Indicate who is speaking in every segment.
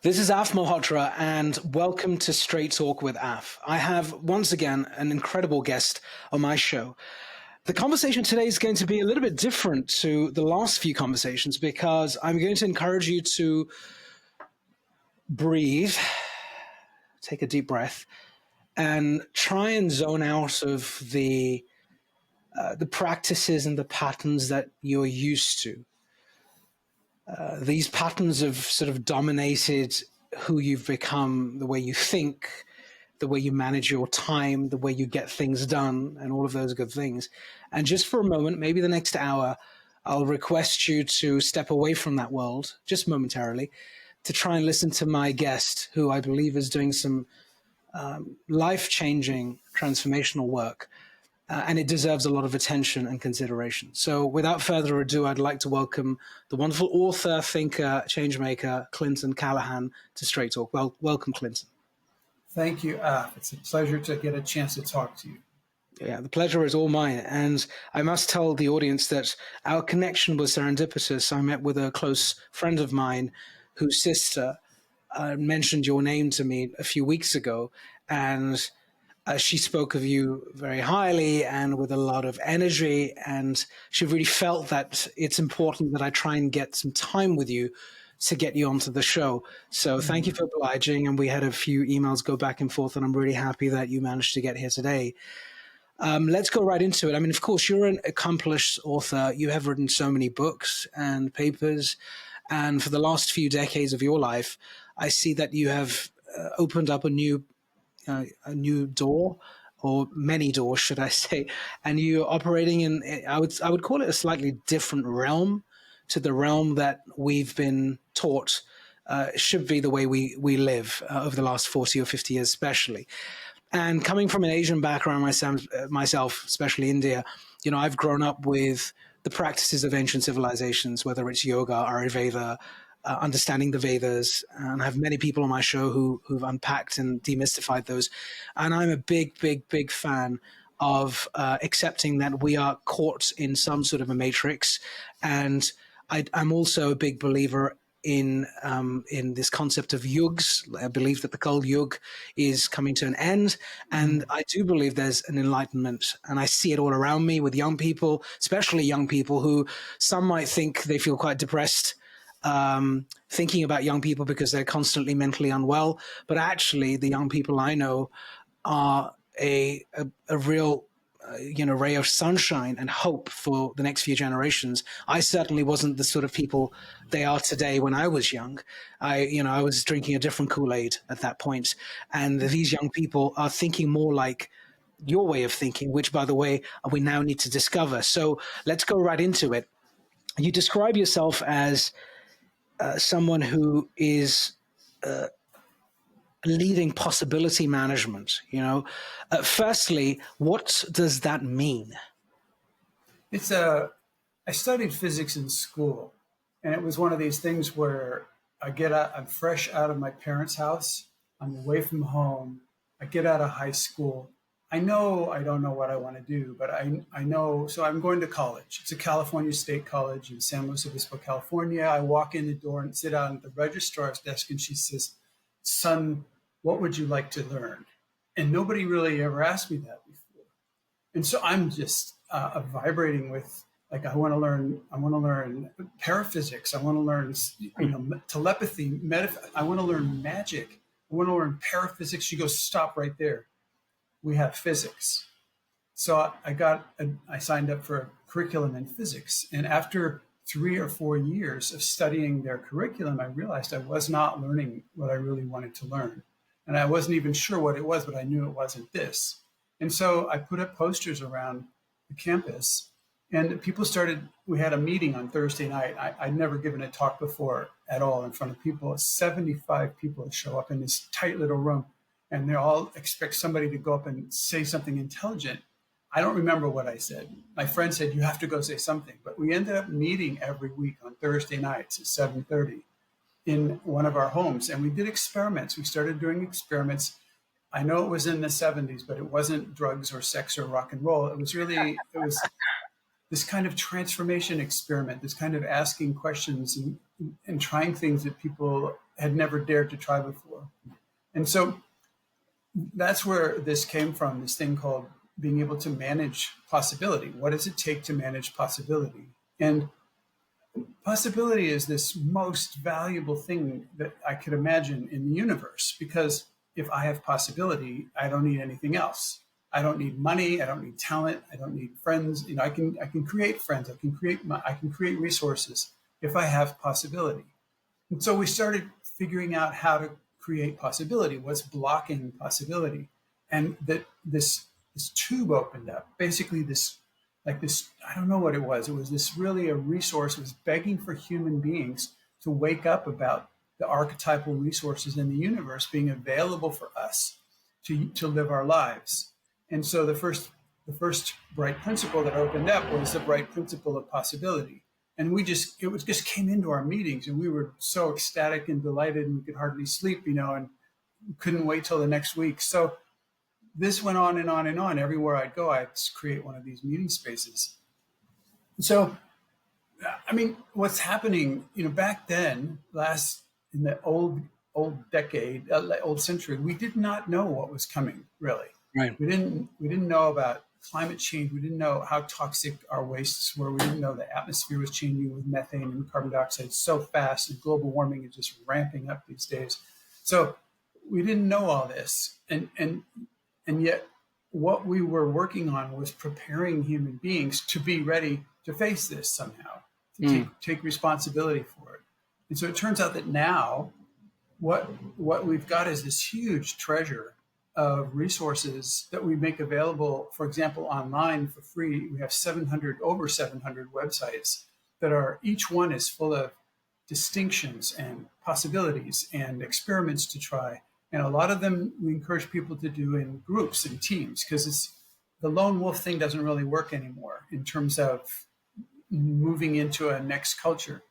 Speaker 1: This is Af Malhotra, and welcome to Straight Talk with Af. I have once again an incredible guest on my show. The conversation today is going to be a little bit different to the last few conversations because I'm going to encourage you to breathe, take a deep breath, and try and zone out of the practices and the patterns that you're used to. These patterns have sort of dominated who you've become, the way you think, the way you manage your time, the way you get things done, and all of those good things. And just for a moment, maybe the next hour, I'll request you to step away from that world, just momentarily, to try and listen to my guest, who I believe is doing some life-changing transformational work. And it deserves a lot of attention and consideration. So without further ado, I'd like to welcome the wonderful author, thinker, changemaker, Clinton Callahan to Straight Talk. Well, welcome, Clinton.
Speaker 2: Thank you, Af. It's a pleasure to get a chance to talk to you.
Speaker 1: Yeah, the pleasure is all mine. And I must tell the audience that our connection was serendipitous. I met with a close friend of mine whose sister mentioned your name to me a few weeks ago. And she spoke of you very highly and with a lot of energy, and she really felt that it's important that I try and get some time with you to get you onto the show. So thank you for obliging, and we had a few emails go back and forth, and I'm really happy that you managed to get here today. Let's go right into it. I mean, of course, you're an accomplished author. You have written so many books and papers, and for the last few decades of your life, I see that you have opened up a new door, or many doors, should I say, and you're operating in, I would call it a slightly different realm to the realm that we've been taught should be the way we live over the last 40 or 50 years, especially. And coming from an Asian background myself, especially India, I've grown up with the practices of ancient civilizations, whether it's yoga, Ayurveda, understanding the Vedas, and I have many people on my show who've unpacked and demystified those. And I'm a big, big, big fan of accepting that we are caught in some sort of a matrix. And I'm also a big believer in this concept of yugs. I believe that the Kal Yug is coming to an end, and I do believe there's an enlightenment, and I see it all around me with young people, especially young people who some might think they feel quite depressed, thinking about young people because they're constantly mentally unwell. But actually, the young people I know are a real ray of sunshine and hope for the next few generations. I certainly wasn't the sort of people they are today when I was young. I was drinking a different Kool-Aid at that point. And these young people are thinking more like your way of thinking, which, by the way, we now need to discover. So let's go right into it. You describe yourself as someone who is leading possibility management. Firstly, what does that mean?
Speaker 2: I studied physics in school, and it was one of these things where I'm fresh out of my parents' house. I'm away from home. I get out of high school. I know I don't know what I want to do, but I know, so I'm going to college. It's a California State College in San Luis Obispo, California. I walk in the door and sit down at the registrar's desk, and she says, "Son, what would you like to learn?" And nobody really ever asked me that before. And so I'm just vibrating with, like, I want to learn paraphysics. I want to learn, telepathy, I want to learn magic. I want to learn paraphysics. She goes, "Stop right there. We have physics." So I signed up for a curriculum in physics. And after 3 or 4 years of studying their curriculum, I realized I was not learning what I really wanted to learn. And I wasn't even sure what it was, but I knew it wasn't this. And so I put up posters around the campus, and we had a meeting on Thursday night. I'd never given a talk before at all in front of people. 75 people show up in this tight little room, and they all expect somebody to go up and say something intelligent. I don't remember what I said. My friend said, "You have to go say something." But we ended up meeting every week on Thursday nights at 7:30 in one of our homes. And we did experiments. We started doing experiments. I know it was in the 70s, but it wasn't drugs or sex or rock and roll. It was this kind of transformation experiment, this kind of asking questions and trying things that people had never dared to try before. And so that's where this came from, this thing called being able to manage possibility. What does it take to manage possibility? And possibility is this most valuable thing that I could imagine in the universe, because if I have possibility, I don't need anything else. I don't need money. I don't need talent. I don't need friends. I can create friends. I can create resources if I have possibility. And so we started figuring out how to create possibility. What's blocking possibility? And that this tube opened up. Basically, this, I don't know what it was. It was this really a resource. It was begging for human beings to wake up about the archetypal resources in the universe being available for us to live our lives. And so the first bright principle that opened up was the bright principle of possibility. And it just came into our meetings, and we were so ecstatic and delighted, and we could hardly sleep, and couldn't wait till the next week. So this went on and on and on. Everywhere I'd go, I'd create one of these meeting spaces. So, I mean, what's happening, back then, in the old decade, old century, we did not know what was coming, really.
Speaker 1: Right.
Speaker 2: We didn't know about climate change. We didn't know how toxic our wastes were. We didn't know the atmosphere was changing with methane and carbon dioxide so fast, and global warming is just ramping up these days. So we didn't know all this. And yet what we were working on was preparing human beings to be ready to face this somehow, to take responsibility for it. And so it turns out that now what we've got is this huge treasure of resources that we make available, for example, online for free. We have over 700 websites that are, each one is full of distinctions and possibilities and experiments to try. And a lot of them we encourage people to do in groups and teams, because the lone wolf thing doesn't really work anymore in terms of moving into a next culture.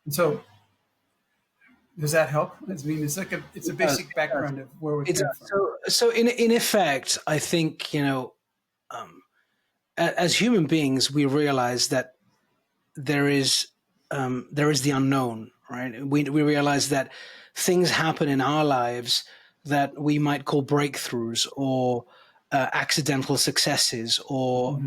Speaker 2: And so, does that help? I mean, it's a basic background of where we came from.
Speaker 1: So in effect, I think, as human beings, we realize that there is the unknown, right? We realize that things happen in our lives that we might call breakthroughs or accidental successes or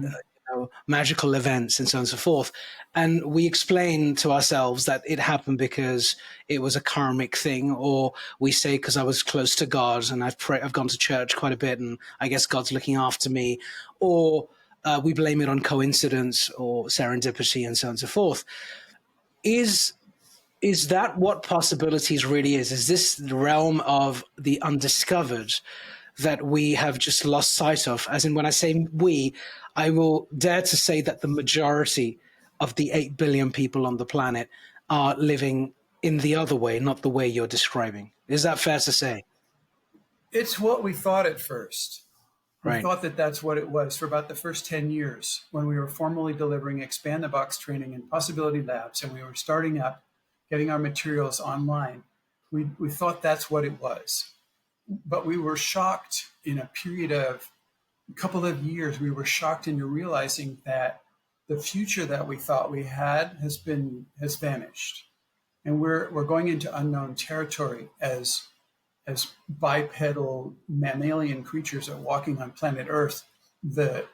Speaker 1: magical events and so on and so forth. And we explain to ourselves that it happened because it was a karmic thing, or we say because I was close to God and I've gone to church quite a bit and I guess God's looking after me, or we blame it on coincidence or serendipity and so on and so forth. Is that what possibilities really is? Is this the realm of the undiscovered that we have just lost sight of? As in, when I say we, I will dare to say that the majority of the 8 billion people on the planet are living in the other way, not the way you're describing. Is that fair to say?
Speaker 2: It's what we thought at first. We
Speaker 1: Right.
Speaker 2: thought that that's what it was for about the first 10 years when we were formally delivering Expand the Box training in Possibility Labs, and we were starting up, getting our materials online. We thought that's what it was. But we were shocked in a period of a couple of years. We were shocked into realizing that the future that we thought we had has vanished, and we're going into unknown territory as bipedal mammalian creatures are walking on planet Earth. The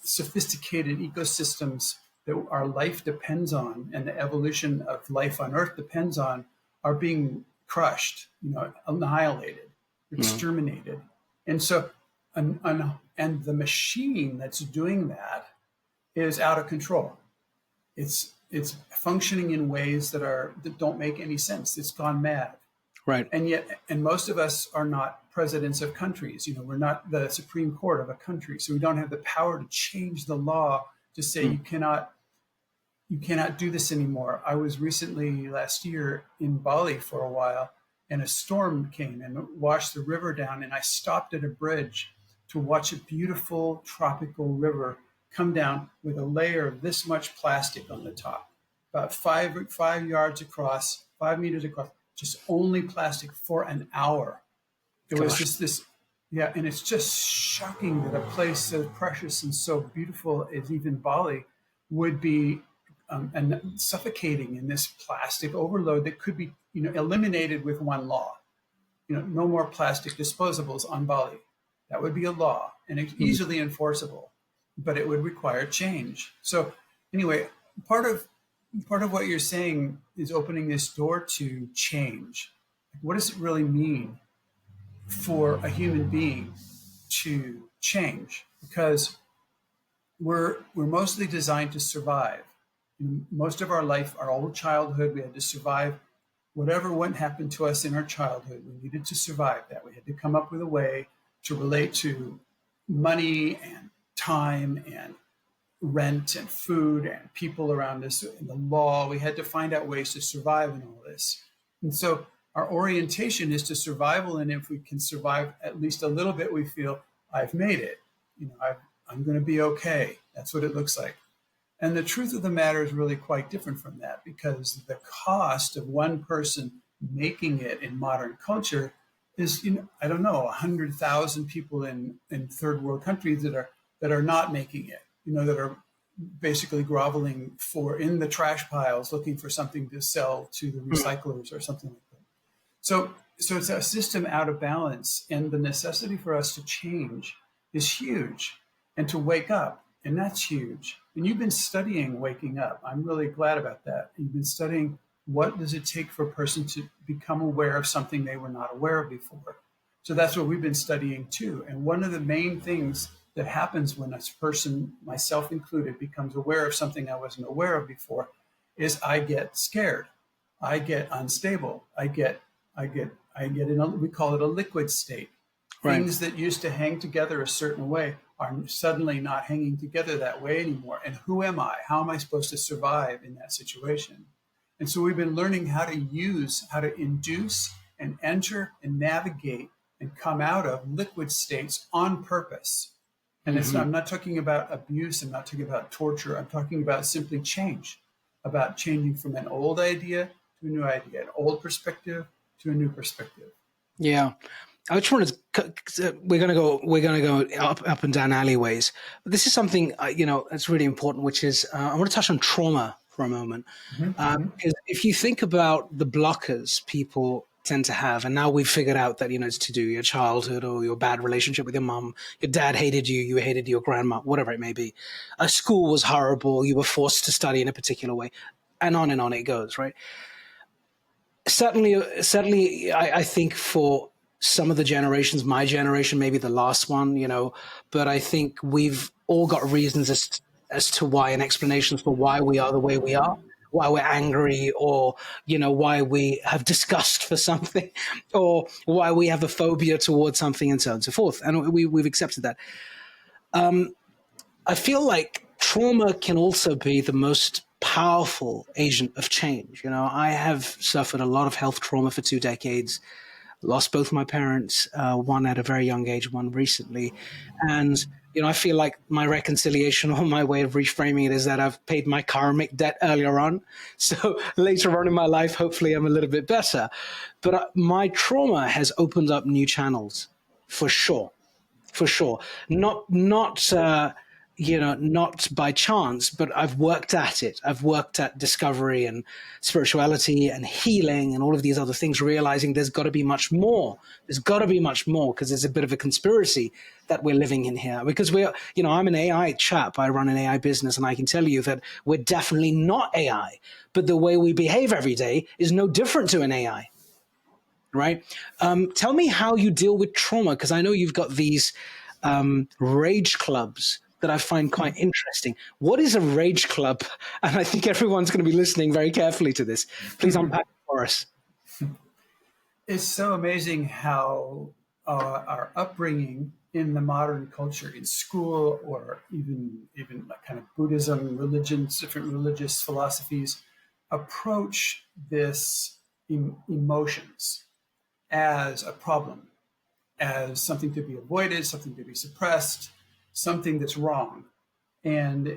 Speaker 2: sophisticated ecosystems that our life depends on and the evolution of life on Earth depends on are being crushed, annihilated, exterminated. And so, and the machine that's doing that is out of control. It's functioning in ways that don't make any sense. It's gone mad.
Speaker 1: Right.
Speaker 2: And most of us are not presidents of countries. We're not the Supreme Court of a country. So we don't have the power to change the law to say you cannot do this anymore. I was recently last year in Bali for a while, and a storm came and washed the river down, and I stopped at a bridge to watch a beautiful tropical river come down with a layer of this much plastic on the top, about 5 yards across, 5 meters across, just only plastic for an hour. It was just this, and it's just shocking that a place so precious and so beautiful as even Bali would be and suffocating in this plastic overload that could be eliminated with one law. No more plastic disposables on Bali. That would be a law, and it's easily enforceable, but it would require change. So anyway, part of what you're saying is opening this door to change. What does it really mean for a human being to change? Because we're mostly designed to survive. Most of our life, our whole childhood, we had to survive whatever wouldn't happen to us in our childhood. We needed to survive that. We had to come up with a way to relate to money and time and rent and food and people around us and the law. We had to find out ways to survive in all this. And so our orientation is to survival. And if we can survive at least a little bit, we feel I've made it. I'm going to be okay. That's what it looks like. And the truth of the matter is really quite different from that, because the cost of one person making it in modern culture is, I don't know, 100,000 people in third world countries that are not making it, that are basically groveling in the trash piles, looking for something to sell to the recyclers or something like that. So it's a system out of balance, and the necessity for us to change is huge, and to wake up. And that's huge. And you've been studying waking up. I'm really glad about that. You've been studying what does it take for a person to become aware of something they were not aware of before. So that's what we've been studying too. And one of the main things that happens when a person, myself included, becomes aware of something I wasn't aware of before is I get scared. I get unstable. I get in we call it a liquid state. Right. Things that used to hang together a certain way are suddenly not hanging together that way anymore. And who am I? How am I supposed to survive in that situation? And so we've been learning how to induce and enter and navigate and come out of liquid states on purpose. And I'm not talking about abuse. I'm not talking about torture. I'm talking about simply change, about changing from an old idea to a new idea, an old perspective to a new perspective.
Speaker 1: Yeah. I just wanted to, we're going to go up and down alleyways, but this is something, that's really important, which is, I want to touch on trauma for a moment. Because if you think about the blockers people tend to have, and now we've figured out that, it's to do your childhood or your bad relationship with your mom, your dad hated you, you hated your grandma, whatever it may be. A school was horrible, you were forced to study in a particular way, and on it goes, right? Certainly, I think for some of the generations, my generation, maybe the last one, but I think we've all got reasons as to why, and explanations for why we are the way we are, why we're angry, or, why we have disgust for something, or why we have a phobia towards something, and so on and so forth. And we've accepted that. I feel like trauma can also be the most powerful agent of change. I have suffered a lot of health trauma for 2 decades. Lost both my parents, one at a very young age, one recently. And, I feel like my reconciliation, or my way of reframing it, is that I've paid my karmic debt earlier on. So later on in my life, hopefully I'm a little bit better. But my trauma has opened up new channels, for sure. Not by chance, but I've worked at it. I've worked at discovery and spirituality and healing and all of these other things, realizing there's got to be much more. There's got to be much more, because there's a bit of a conspiracy that we're living in here. Because I'm an AI chap. I run an AI business, and I can tell you that we're definitely not AI. But the way we behave every day is no different to an AI. Right? Tell me how you deal with trauma, because I know you've got these rage clubs that I find quite interesting. What is a rage club? And I think everyone's going to be listening very carefully to this. Please unpack it for us.
Speaker 2: It's so amazing how our upbringing in the modern culture, in school, or even like kind of Buddhism, religions, different religious philosophies, approach this emotions as a problem, as something to be avoided, something to be suppressed, something that's wrong. And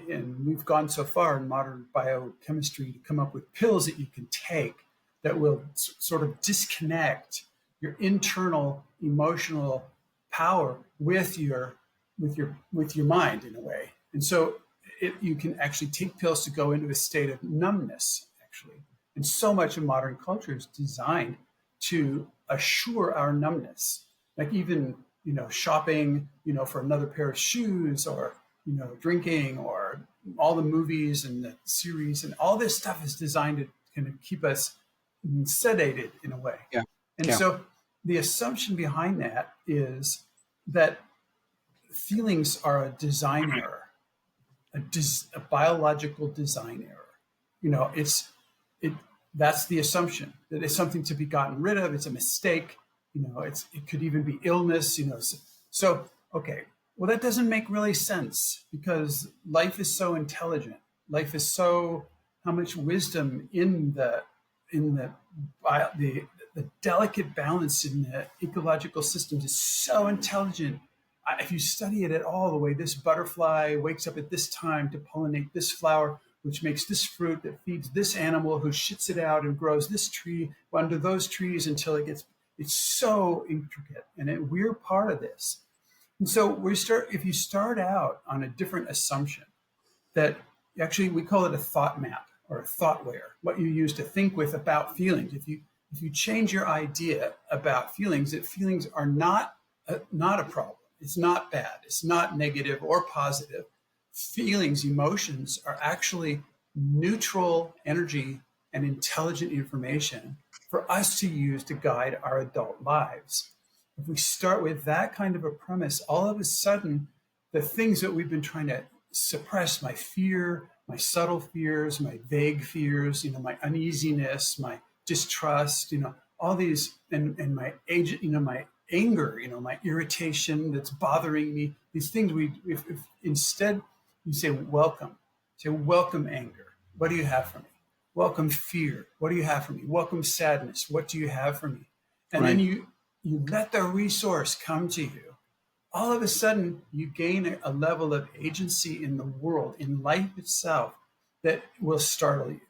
Speaker 2: we've gone so far in modern biochemistry to come up with pills that you can take that will sort of disconnect your internal emotional power with your mind in a way. And so you can actually take pills to go into a state of numbness, actually. And so much of modern culture is designed to assure our numbness. Like even, shopping, for another pair of shoes, or, drinking, or all the movies and the series and all this stuff is designed to kind of keep us sedated in a way.
Speaker 1: Yeah.
Speaker 2: And so the assumption behind that is that feelings are a design error, a biological design error. That's the assumption, that it's something to be gotten rid of. It's a mistake. It could even be illness. So okay, well, that doesn't make really sense, because life is so intelligent. Life is so, how much wisdom in the delicate balance in the ecological systems is so intelligent. If you study it at all, the way this butterfly wakes up at this time to pollinate this flower, which makes this fruit that feeds this animal, who shits it out and grows this tree under those trees until it's so intricate, and we're part of this. And so if you start out on a different assumption, that actually we call it a thought map or a thought layer, what you use to think with about feelings. If you change your idea about feelings, that feelings are not a problem. It's not bad. It's not negative or positive. Feelings, emotions are actually neutral energy and intelligent information for us to use to guide our adult lives. If we start with that kind of a premise, all of a sudden, the things that we've been trying to suppress, my fear, my subtle fears, my vague fears, my uneasiness, my distrust, all these, and my age, my anger, my irritation that's bothering me, these things if instead you say welcome anger. What do you have for me? Welcome fear. What do you have for me? Welcome sadness. What do you have for me? And then you let the resource come to you. All of a sudden, you gain a level of agency in the world, in life itself, that will startle you.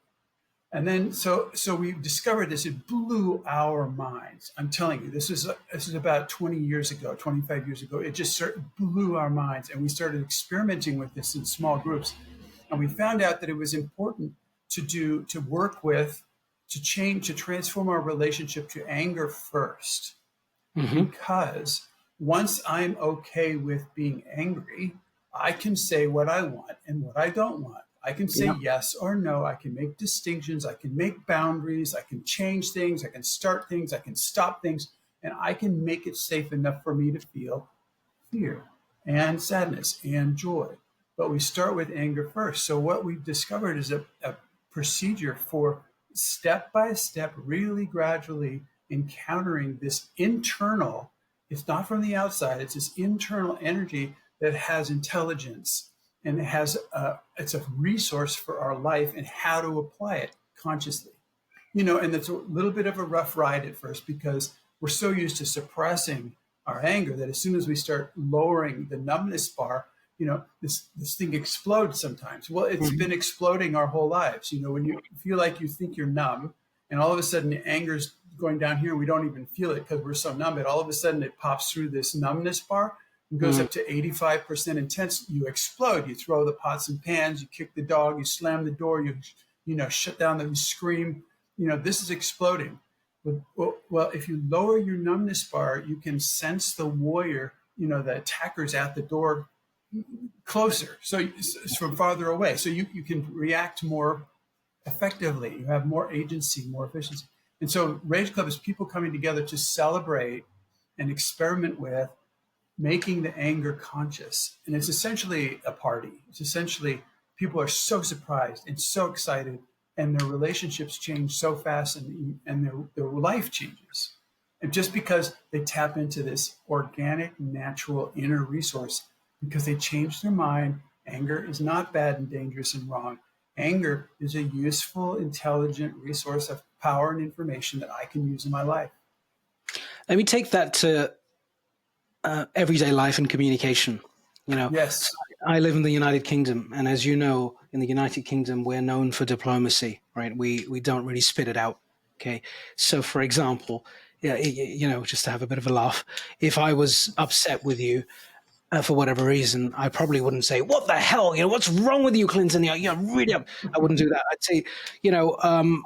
Speaker 2: And then, so we discovered this. It blew our minds. I'm telling you, this is about 20 years ago, 25 years ago. It just blew our minds, and we started experimenting with this in small groups. And we found out that it was important to transform our relationship to anger first, because once I'm okay with being angry, I can say what I want and what I don't want. I can say yes or no. I can make distinctions. I can make boundaries. I can change things. I can start things. I can stop things. And I can make it safe enough for me to feel fear and sadness and joy. But we start with anger first. So what we've discovered is a procedure for step by step, really gradually encountering this internal, it's not from the outside, it's this internal energy that has intelligence, and it's a resource for our life and how to apply it consciously. And it's a little bit of a rough ride at first, because we're so used to suppressing our anger that as soon as we start lowering the numbness bar, this thing explodes sometimes. Well, it's been exploding our whole lives. When you feel like you think you're numb, and all of a sudden the anger's going down here, we don't even feel it because we're so numb, but all of a sudden it pops through this numbness bar and goes up to 85% intense. You explode. You throw the pots and pans, you kick the dog, you slam the door, you shut down, you scream. This is exploding. Well, if you lower your numbness bar, you can sense the warrior, the attacker's at the door closer, so it's from farther away, so you can react more effectively. You have more agency, more efficiency. And so Rage Club is people coming together to celebrate and experiment with making the anger conscious. And it's essentially a party. It's essentially, people are so surprised and so excited, and their relationships change so fast, and their life changes. And just because they tap into this organic, natural inner resource, because they change their mind. Anger is not bad and dangerous and wrong. Anger is a useful, intelligent resource of power and information that I can use in my life.
Speaker 1: Let me take that to everyday life and communication.
Speaker 2: Yes.
Speaker 1: I live in the United Kingdom, and as you know, in the United Kingdom, we're known for diplomacy, right? We don't really spit it out. Okay. So for example, just to have a bit of a laugh, if I was upset with you, for whatever reason, I probably wouldn't say, "What the hell? What's wrong with you, Clinton? Really." I wouldn't do that. I'd say,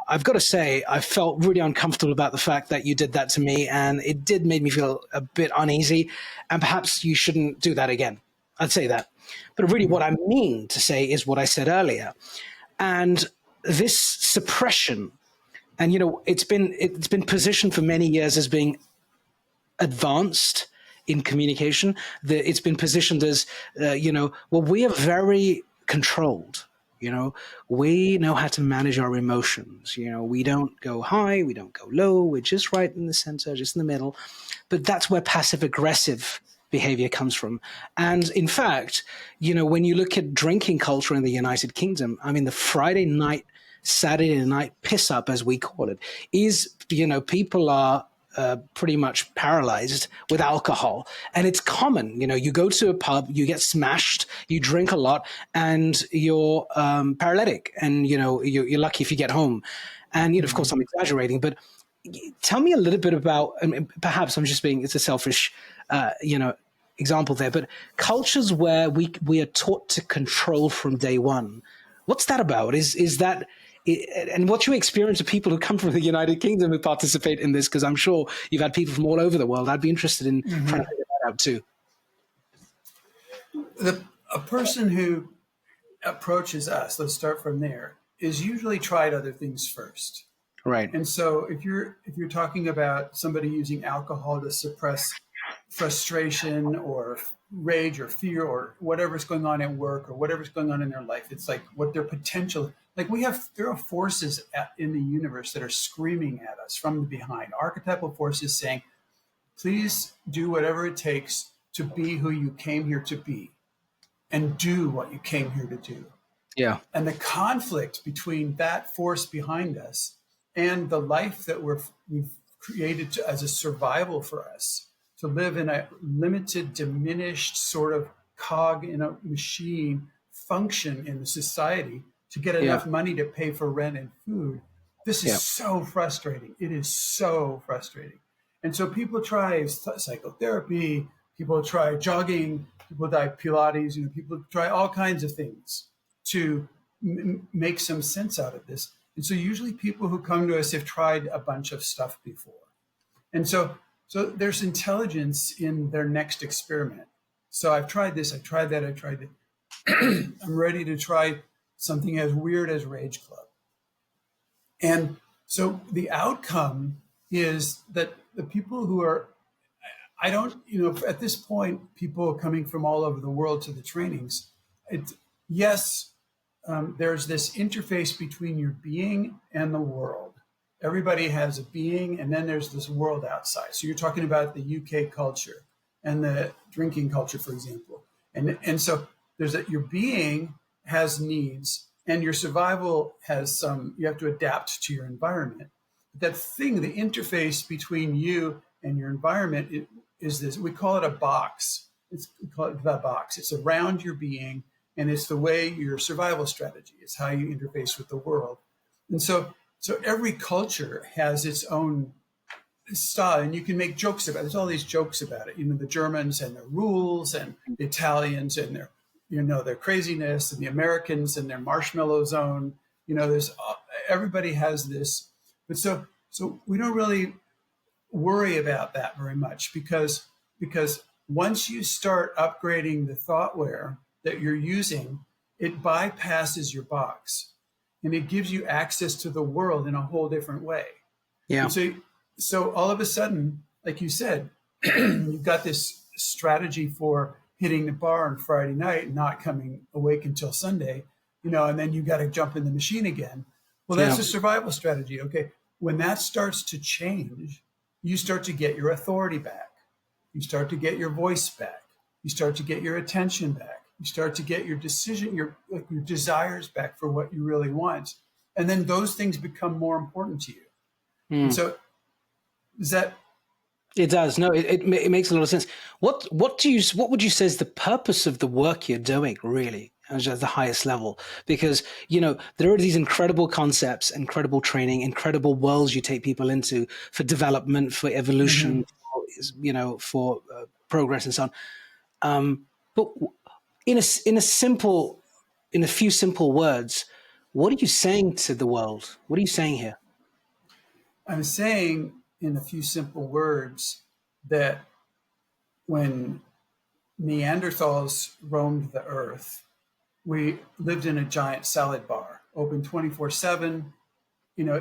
Speaker 1: I've got to say, I felt really uncomfortable about the fact that you did that to me, and it did make me feel a bit uneasy. And perhaps you shouldn't do that again. I'd say that. But really, what I mean to say is what I said earlier, and this suppression. And it's been positioned for many years as being advanced in communication. It's been positioned as, well, we are very controlled. We know how to manage our emotions. We don't go high, we don't go low. We're just right in the center, just in the middle. But that's where passive aggressive behavior comes from. And in fact, when you look at drinking culture in the United Kingdom, I mean, the Friday night, Saturday night piss up, as we call it, is, people are pretty much paralyzed with alcohol. And it's common. You go to a pub, you get smashed, you drink a lot, and you're paralytic. And, you're lucky if you get home. And, of course, I'm exaggerating, but tell me a little bit about, perhaps I'm just being, it's a selfish, example there, but cultures where we are taught to control from day one. What's that about? Is that, and what's your experience of people who come from the United Kingdom who participate in this? Because I'm sure you've had people from all over the world. I'd be interested in trying to figure that out too.
Speaker 2: A person who approaches us, let's start from there, is usually tried other things first.
Speaker 1: Right.
Speaker 2: And so if you're talking about somebody using alcohol to suppress frustration or rage or fear or whatever's going on at work or whatever's going on in their life, it's like what their potential, like there are forces in the universe that are screaming at us from the behind, archetypal forces saying, please do whatever it takes to be who you came here to be and do what you came here to do.
Speaker 1: Yeah.
Speaker 2: And the conflict between that force behind us and the life that we've created as a survival for us, to live in a limited, diminished sort of cog in a machine function in the society to get enough money to pay for rent and food. This is so frustrating. It is so frustrating. And so people try psychotherapy, people try jogging, people try Pilates, people try all kinds of things to make some sense out of this. And so usually people who come to us have tried a bunch of stuff before. And so there's intelligence in their next experiment. So I've tried this, I've tried that, I've tried it. I'm ready to try something as weird as Rage Club. And so the outcome is that the people who are, at this point, people coming from all over the world to the trainings, there's this interface between your being and the world. Everybody has a being, and then there's this world outside. So you're talking about the UK culture and the drinking culture, for example. And so there's that your being has needs, and your survival has you have to adapt to your environment. That thing, the interface between you and your environment is this, we call it a box. We call it the box. It's around your being, and it's the way your survival strategy is how you interface with the world. And so every culture has its own style, and you can make jokes about it. There's all these jokes about it. The Germans and their rules, and the Italians and their craziness, and the Americans and their marshmallow zone. Everybody has this. But so we don't really worry about that very much because once you start upgrading the thoughtware that you're using, it bypasses your box. And it gives you access to the world in a whole different way.
Speaker 1: Yeah.
Speaker 2: And so all of a sudden, like you said, you've got this strategy for hitting the bar on Friday night and not coming awake until Sunday, and then you got to jump in the machine again. Well, that's a survival strategy. Okay. When that starts to change, you start to get your authority back. You start to get your voice back. You start to get your attention back. You start to get your decision, your desires back for what you really want. And then those things become more important to you. And so is that?
Speaker 1: It does. No, it makes a lot of sense. What would you say is the purpose of the work you're doing, really, at the highest level? Because, there are these incredible concepts, incredible training, incredible worlds you take people into for development, for evolution, for progress and so on. But in a few simple words, what are you saying to the world? What are you saying here?
Speaker 2: I'm saying in a few simple words that when Neanderthals roamed the earth, we lived in a giant salad bar, open 24/7,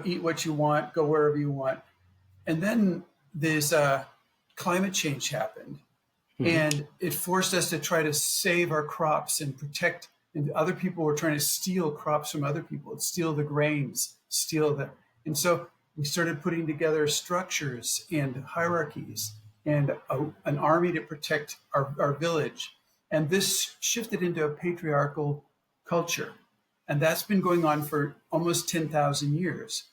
Speaker 2: eat what you want, go wherever you want. And then this climate change happened,
Speaker 1: Mm-hmm.
Speaker 2: and it forced us to try to save our crops and protect. And other people were trying to steal crops from other people, steal the grains, and so we started putting together structures and hierarchies and an army to protect our village. And this shifted into a patriarchal culture. And that's been going on for almost 10,000 years.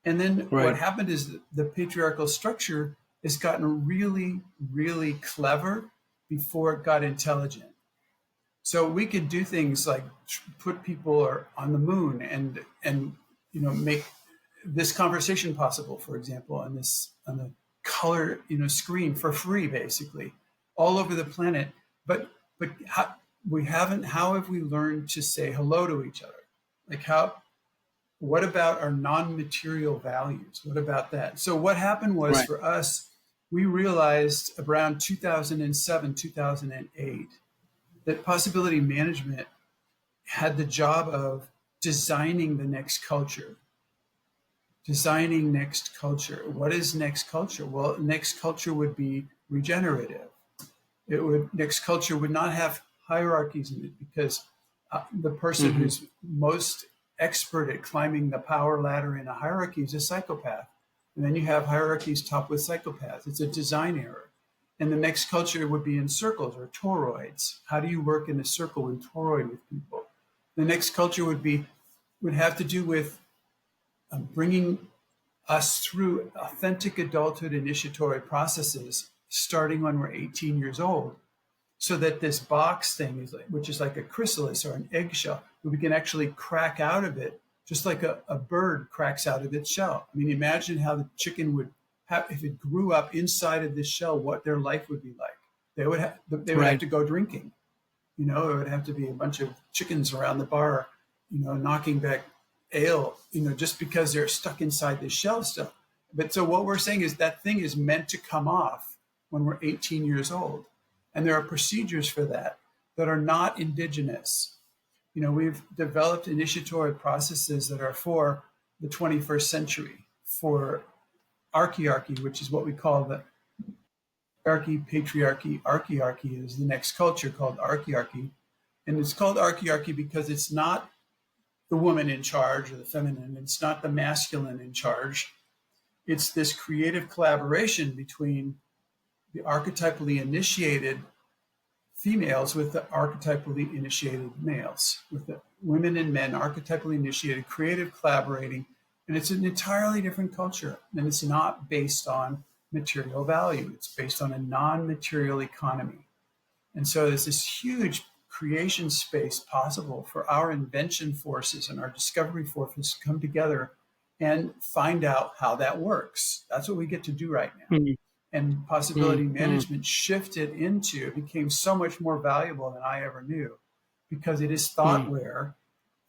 Speaker 2: And then what
Speaker 1: Right.
Speaker 2: happened is the patriarchal structure has gotten really, really clever before it got intelligent. So we could do things like put people on the moon and make this conversation possible, for example, on the color screen for free, basically, all over the planet. But how have we learned to say hello to each other? Like what about our non-material values? What about that? So what happened was
Speaker 1: Right.
Speaker 2: for us, we realized around 2007, 2008, that possibility management had the job of designing the next culture. Designing next culture. What is next culture? Well, next culture would be regenerative. Next culture would not have hierarchies in it, because the person
Speaker 1: Mm-hmm.
Speaker 2: who's most expert at climbing the power ladder in a hierarchy is a psychopath. And then you have hierarchies topped with psychopaths. It's a design error. And the next culture would be in circles or toroids. How do you work in a circle and toroid with people? The next culture would have to do with bringing us through authentic adulthood initiatory processes starting when we're 18 years old, so that this box thing which is like a chrysalis or an eggshell, we can actually crack out of it, just like a bird cracks out of its shell. I mean, imagine how the chicken would have, if it grew up inside of this shell, what their life would be like. They would have
Speaker 1: Right.
Speaker 2: to go drinking. It would have to be a bunch of chickens around the bar, knocking back ale, just because they're stuck inside this shell still. But so what we're saying is that thing is meant to come off when we're 18 years old. And there are procedures for that are not indigenous. We've developed initiatory processes that are for the 21st century, for archiarchy, which is what we call the patriarchy. Archiarchy is the next culture, called archiarchy. And it's called archiarchy because it's not the woman in charge or the feminine. It's not the masculine in charge. It's this creative collaboration between the archetypally initiated females with the archetypally initiated males, with the women and men archetypally initiated, creative collaborating. And it's an entirely different culture. And it's not based on material value. It's based on a non-material economy. And so there's this huge creation space possible for our invention forces and our discovery forces to come together and find out how that works. That's what we get to do right now.
Speaker 1: Mm-hmm.
Speaker 2: And possibility management shifted into, it became so much more valuable than I ever knew, because it is thoughtware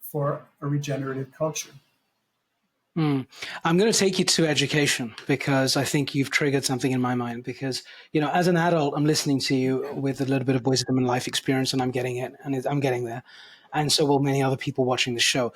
Speaker 2: for a regenerative culture.
Speaker 1: I'm going to take you to education, because I think you've triggered something in my mind. Because, as an adult, I'm listening to you with a little bit of wisdom and life experience, and I'm getting it, and I'm getting there. And so will many other people watching the show.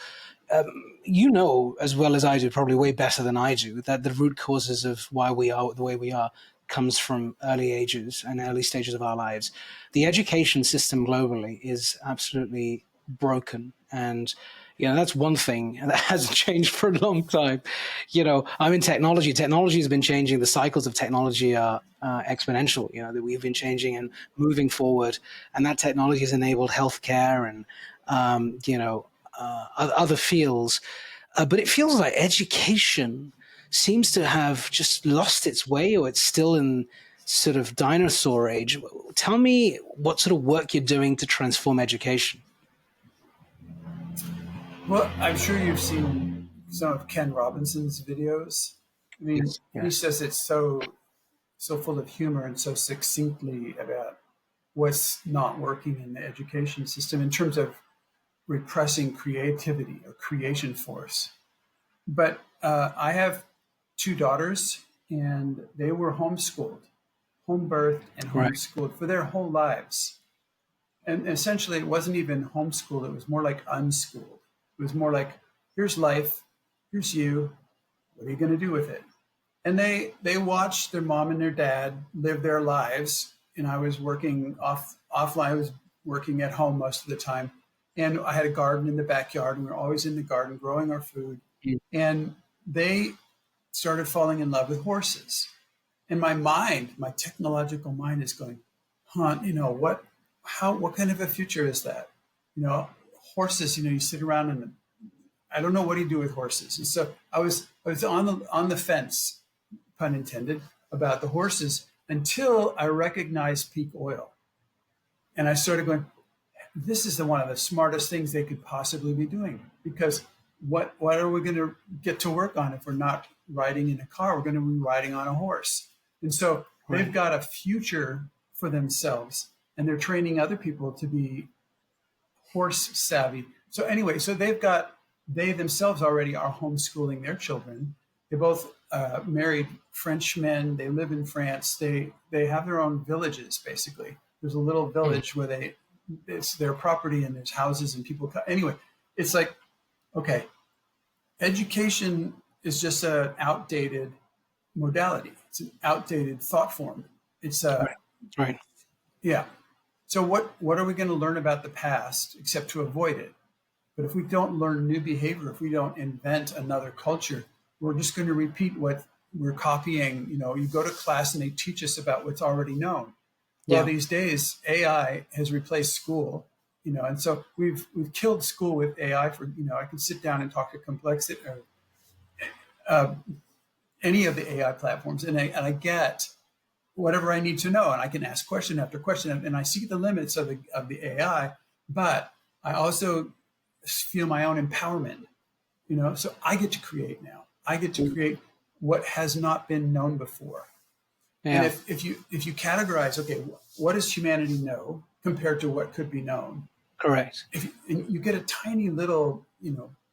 Speaker 1: As well as I do, probably way better than I do, that the root causes of why we are the way we are comes from early ages and early stages of our lives. The education system globally is absolutely broken. And that's one thing that hasn't changed for a long time. I'm in technology. Technology has been changing. The cycles of technology are exponential. That we've been changing and moving forward, and that technology has enabled healthcare and other fields. But it feels like education seems to have just lost its way, or it's still in sort of dinosaur age. Tell me what sort of work you're doing to transform education.
Speaker 2: Well, I'm sure you've seen some of Ken Robinson's videos. I mean,
Speaker 1: Yes,
Speaker 2: he
Speaker 1: yes.
Speaker 2: says it's so full of humor and so succinctly about what's not working in the education system in terms of repressing creativity or creation force. But I have two daughters, and they were homeschooled, home birthed and
Speaker 1: Right.
Speaker 2: homeschooled for their whole lives. And essentially, it wasn't even homeschooled, it was more like unschooled. It was more like, here's life, here's you, what are you going to do with it? And they watched their mom and their dad live their lives. And I was working offline. I was working at home most of the time. And I had a garden in the backyard, and we were always in the garden growing our food.
Speaker 1: Mm.
Speaker 2: And they started falling in love with horses. And my mind, my technological mind is going, huh, what kind of a future is that? Horses, you sit around and I don't know what do you do with horses. And so I was on the fence, pun intended, about the horses until I recognized peak oil. And I started going, this is one of the smartest things they could possibly be doing, because what are we going to get to work on if we're not riding in a car? We're going to be riding on a horse. And so they've got a future for themselves, and they're training other people to be horse savvy. So anyway, so they themselves already are homeschooling their children. They both married Frenchmen. They live in France. They have their own villages, basically. There's a little village where it's their property, and there's houses and people. Anyway, it's like, okay, education is just an outdated modality. It's an outdated thought form. It's
Speaker 1: Right.
Speaker 2: Yeah. So what are we going to learn about the past except to avoid it? But if we don't learn new behavior, if we don't invent another culture, we're just going to repeat what we're copying. You go to class and they teach us about what's already known. Well, these days AI has replaced school, and so we've killed school with AI. I can sit down and talk to complexity or any of the AI platforms, and I get whatever I need to know, and I can ask question after question, and I see the limits of the AI, but I also feel my own empowerment. So I get to create now. I get to create what has not been known before.
Speaker 1: Yeah.
Speaker 2: And if you categorize, okay, what does humanity know compared to what could be known?
Speaker 1: Correct.
Speaker 2: And you get a tiny little,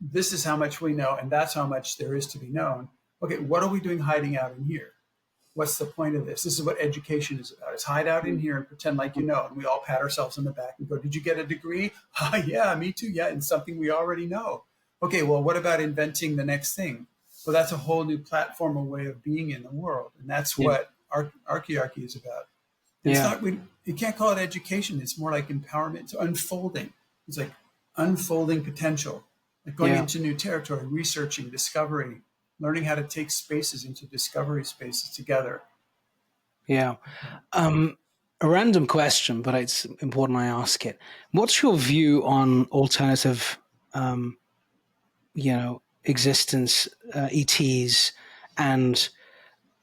Speaker 2: this is how much we know, and that's how much there is to be known. Okay, what are we doing hiding out in here? What's the point of this? This is what education is about. It's hide out in here and pretend like you know. And we all pat ourselves on the back and go, did you get a degree? Yeah, me too. Yeah, and something we already know. Okay, well, what about inventing the next thing? Well, that's a whole new platform, a way of being in the world. And that's what Archiarchy is about. It's not, you can't call it education. It's more like empowerment. It's unfolding. It's like unfolding potential, like going into new territory, researching, discovery, learning how to take spaces into discovery spaces together.
Speaker 1: Yeah. A random question, but it's important I ask it. What's your view on alternative, existence, ETs, and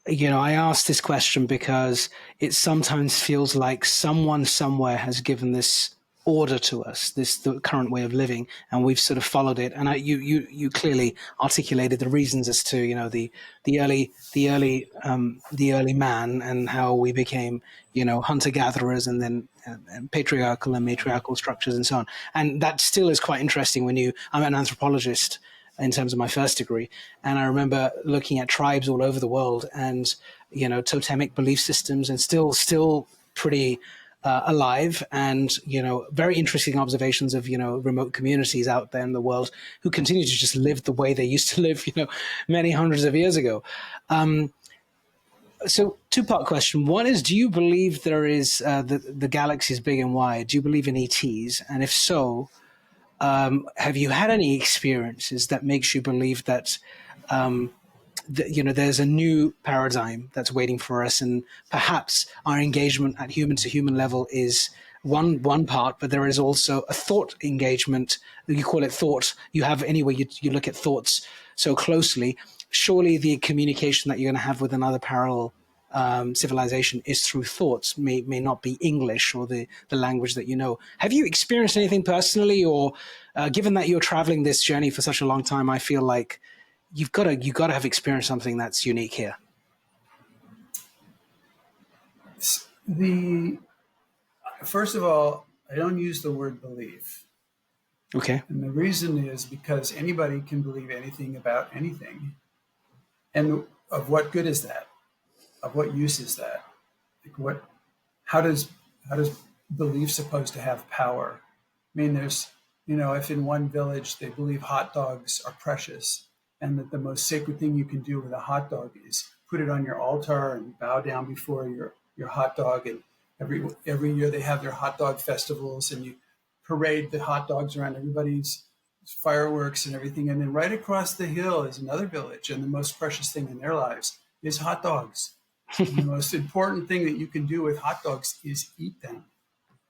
Speaker 1: I ask this question because it sometimes feels like someone somewhere has given this order to us, the current way of living, and we've sort of followed it. And you clearly articulated the reasons as to the early man and how we became hunter gatherers, and then patriarchal and matriarchal structures and so on. And that still is quite interesting I'm an anthropologist in terms of my first degree. And I remember looking at tribes all over the world and, totemic belief systems, and still pretty alive, and, very interesting observations of, remote communities out there in the world who continue to just live the way they used to live, many hundreds of years ago. So two-part question. One is, do you believe there is, the galaxy is big and wide? Do you believe in ETs? And if so, have you had any experiences that makes you believe that, there's a new paradigm that's waiting for us, and perhaps our engagement at human to human level is one part, but there is also a thought engagement. You call it thought. You have anyway. You look at thoughts so closely. Surely the communication that you're going to have with another parallel civilization is through thoughts, may not be English or the language that you know. Have you experienced anything personally, or given that you're traveling this journey for such a long time, I feel like you've got to have experienced something that's unique here.
Speaker 2: First of all, I don't use the word belief.
Speaker 1: Okay.
Speaker 2: And the reason is because anybody can believe anything about anything. And of what good is that? Of what use is that? Like how does belief supposed to have power? I mean, there's, if in one village they believe hot dogs are precious and that the most sacred thing you can do with a hot dog is put it on your altar and bow down before your hot dog. And every year they have their hot dog festivals and you parade the hot dogs around everybody's fireworks and everything. And then right across the hill is another village, and the most precious thing in their lives is hot dogs. The most important thing that you can do with hot dogs is eat them.